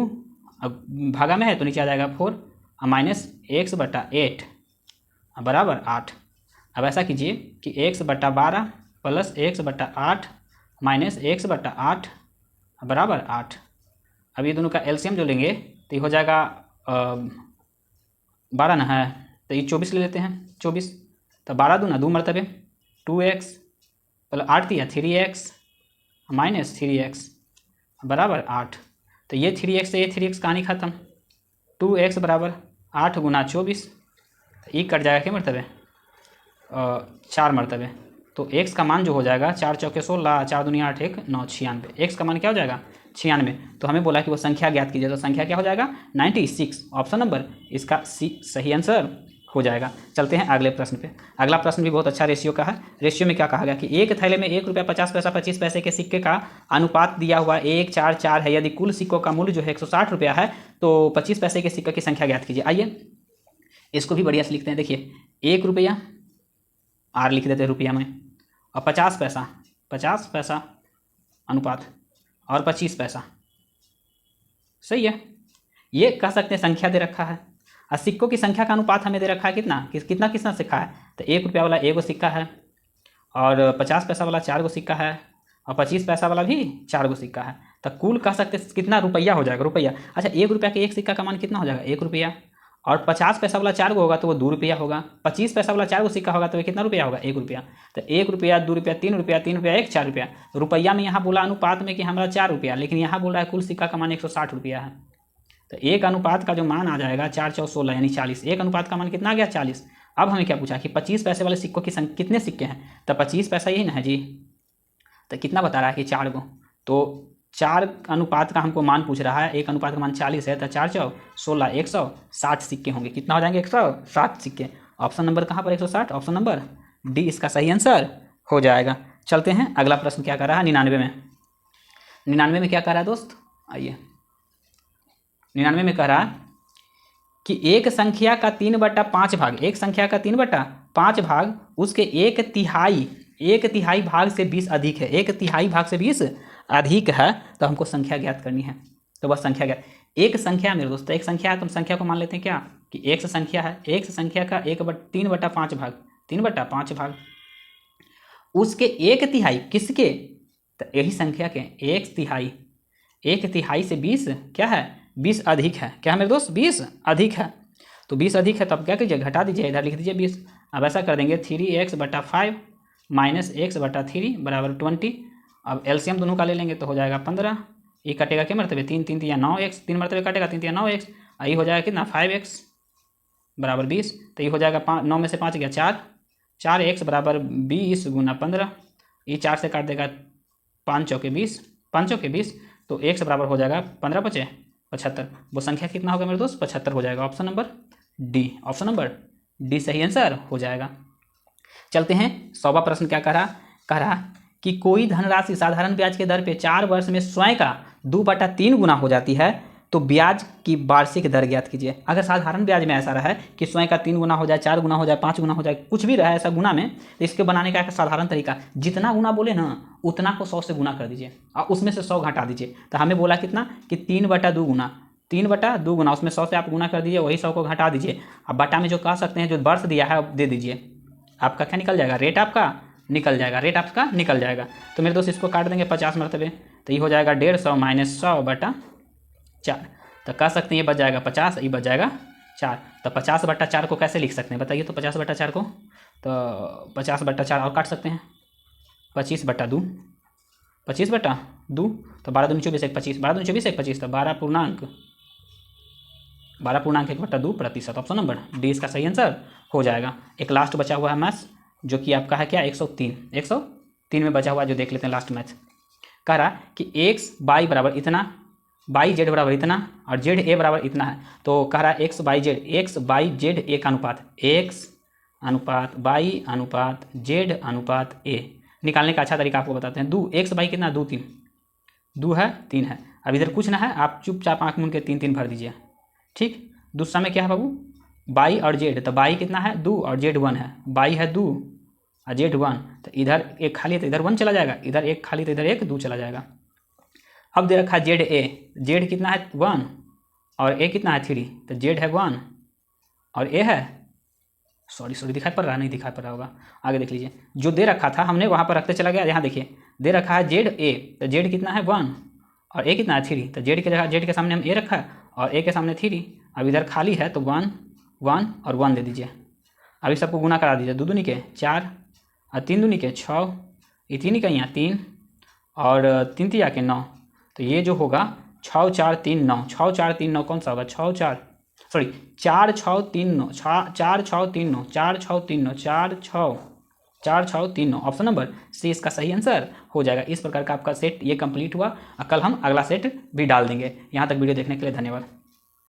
अब भागा में है तो नीचे आ जाएगा 4 और माइनस x/8 बराबर 8। अब ऐसा कीजिए कि x/12 plus x/8 minus x/8 बराबर 8। अब ये दोनों का एलसीएम जो लेंगे तो ये हो जाएगा 12 ना है, तो ये 24 ले लेते हैं। 24 तो 12 दूना 2 मरतबे 2x प्लस 8 दिया 3x माइनस 3x बराबर 8। तो ये 3x से ये 3x कहानी ख़त्म। 2x बराबर 8 गुना 24, तो ये कट जाएगा क्या मरतबे, 4 मरतबे। तो x का मान जो हो जाएगा 4 चौके 16, 4 दूनी 8, 1 9, 96। x का मान क्या हो जाएगा, 96। तो हमें बोला कि वो संख्या ज्ञात कीजिए, तो संख्या क्या हो जाएगा 96, ऑप्शन नंबर इसका सी सही आंसर हो जाएगा। चलते हैं अगले प्रश्न पे। अगला प्रश्न भी बहुत अच्छा रेशियो का है। रेशियो में क्या कहा गया कि एक थैले में 1 रुपया 50 पैसा 25 पैसे के सिक्के का अनुपात दिया हुआ 1 4 4 है। यदि कुल सिक्कों का मूल्य जो है 160 रुपया है तो 25 पैसे के सिक्के की संख्या ज्ञात कीजिए। आइए इसको भी बढ़िया से लिखते हैं। देखिए 1 रुपया, आर लिख देते हैं रुपया में, और 50 पैसा अनुपात और 25 पैसा, सही है। ये कह सकते हैं संख्या दे रखा है, और सिक्कों की संख्या का अनुपात हमें दे रखा है कितना सिक्का है, तो 1 रुपया वाला 1 सिक्का है, और 50 पैसा वाला 4 सिक्का है, और 25 पैसा वाला भी 4 सिक्का है। तो कुल कह सकते हैं कितना रुपया हो जाएगा, रुपया। अच्छा 1 रुपया के एक सिक्का का मान कितना हो जाएगा, 1 रुपया, और 50 पैसा वाला 4 होगा तो वो 2 रुपया होगा। 25 पैसा वाला 4 सिक्का होगा तो वो कितना रुपया होगा, 1 रुपया। तो 1 रुपया 2 रुपया 3 रुपया 3 रुपया 1 4 रुपया। रुपया में यहाँ बोला अनुपात में कि हमारा 4 रुपया, लेकिन यहाँ बोल रहा है कुल सिक्का का मान 160 रुपया है। तो एक अनुपात का जो मान आ जाएगा 4 चौ 16 यानी 40। एक अनुपात का मान कितना आ गया 40। अब हमें क्या पूछा कि 25 पैसे वाले सिक्कों की संख्या कितने सिक्के हैं, तो 25 पैसा यही ना है जी। तो कितना बता रहा है कि 4 गो, तो 4 अनुपात का हमको मान पूछ रहा है, एक अनुपात का मान 40 है, तो 4 चौ 16 160 सिक्के होंगे। कितना हो जाएंगे 160 सिक्के। ऑप्शन नंबर कहाँ पर 160, ऑप्शन नंबर डी इसका सही आंसर हो जाएगा। चलते हैं अगला प्रश्न क्या कर रहा है 99 में। 99 में क्या कर रहा है दोस्त, आइए 99 में कह रहा है कि एक संख्या का 3/5 भाग, एक संख्या का 3/5 भाग उसके एक तिहाई भाग से 20 अधिक है, एक तिहाई भाग से 20 अधिक है, तो हमको संख्या ज्ञात करनी है। तो बस संख्या ज्ञात, एक संख्या मेरे दोस्त, एक संख्या है तो हम संख्या को मान लेते हैं क्या कि एक संख्या है, एक संख्या का 3/5 भाग, 3/5 भाग उसके एक तिहाई किसके, तो यही संख्या के एक तिहाई से 20 क्या है 20 अधिक है, क्या है मेरे दोस्त 20 अधिक है। तो 20 अधिक है तो अब क्या कीजिए घटा दीजिए, इधर लिख दीजिए 20। अब ऐसा कर देंगे 3x/5 माइनस x/3 बराबर 20। अब एलसीएम दोनों का ले लेंगे तो हो जाएगा 15। ये कटेगा क्या मरतबे 3 3 या 9x, 3 मरतबे काटेगा 3 या 9x, ये हो जाएगा कितना 5x बराबर 20। तो ये हो जाएगा 9 में से 5 गया 4x बराबर 20 गुना 15। ये 4 से काट देगा 5 चौके 20, 5 चौके 20, तो x बराबर हो जाएगा 15 × 5 = 75। वो संख्या कितना होगा मेरे दोस्त 75 हो जाएगा। Option number D, option number D सही आंसर हो जाएगा। चलते हैं 100वां प्रश्न क्या कह रहा कि कोई धनराशि साधारण ब्याज के दर पे 4 वर्ष में स्वयं का 2/3 गुना हो जाती है, तो ब्याज की वार्षिक दर ज्ञात कीजिए। अगर साधारण ब्याज में ऐसा रहा है कि स्वयं का 3 गुना हो जाए, 4 गुना हो जाए, 5 गुना हो जाए, कुछ भी रहा है ऐसा गुना में, तो इसके बनाने का एक साधारण तरीका, जितना गुना बोले ना उतना को 100 से गुना कर दीजिए और उसमें से 100 घटा दीजिए। तो हमें बोला कितना कि 3/2 गुना, 3/2 गुना, उसमें 100 से आप गुना कर दीजिए, वही 100 को घटा दीजिए। अब बटा में जो कह सकते हैं जो वर्ष दिया है दे दीजिए, आपका क्या निकल जाएगा रेट आपका निकल जाएगा, रेट आपका निकल जाएगा। तो मेरे दोस्त इसको काट देंगे 50 मरतबे, तो ये हो जाएगा 150 माइनस 100/4। तो कह सकते हैं ये बच जाएगा 50, ये बच जाएगा 4। तो 50/4 को कैसे लिख सकते हैं बताइए, तो 50/4 को तो 50/4 और काट सकते हैं 25/2, 25/2 तो 12 दूनी 24 1 25, 12 दूनी 24 1 25, तो 12.1/2%। ऑप्शन नंबर डी इसका सही आंसर हो जाएगा। एक लास्ट बचा हुआ है मैथ्स जो कि आपका है क्या 103 में बचा हुआ जो देख लेते हैं लास्ट मैथ। कह रहा कि x y बराबर इतना, y z बराबर इतना और z a बराबर इतना है। तो कह रहा है x y z एक अनुपात x अनुपात y अनुपात z अनुपात a निकालने का अच्छा तरीका आपको बताते हैं। x y कितना 2 3 2 है 3 है। अब इधर कुछ ना है, आप चुपचाप आँख मूंद के 3 3 भर दीजिए। ठीक, दूसरा में क्या है बाबू y और z, तो y कितना है 2 और z 1 है, y है 2 और z 1, तो इधर एक खाली है तो इधर 1 चला जाएगा, इधर एक खाली तो इधर एक 2 चला जाएगा। अब दे रखा है z a, z कितना है 1 और a कितना है 3, तो z है 1 और a है सॉरी दिखाई पड़ रहा नहीं, दिखाई पड़ रहा होगा, आगे देख लीजिए। जो दे रखा था हमने वहाँ पर रखते चला गया, यहाँ देखिए दे रखा है z a, तो z कितना है 1 और a कितना है 3, तो z की जगह z के सामने हम a रखा है और a के सामने 3। अब इधर खाली है तो 1 1 और 1 दे दीजिए। अभी सबको गुना करा दीजिए, 2 दूनी के 4 और 3 दूनी के 6, ये 3 का यहाँ 3 और 3 तिया के 9, तो ये जो होगा 6 4 3 9, 6 4 3 9 कौन सा होगा 4 6 3 9, 4 6 3 9, 4 6 3 9, 4 6 3 9, ऑप्शन नंबर सी इसका सही आंसर हो जाएगा। इस प्रकार का आपका सेट ये कंप्लीट हुआ। कल हम अगला सेट भी डाल देंगे। यहाँ तक वीडियो देखने के लिए धन्यवाद।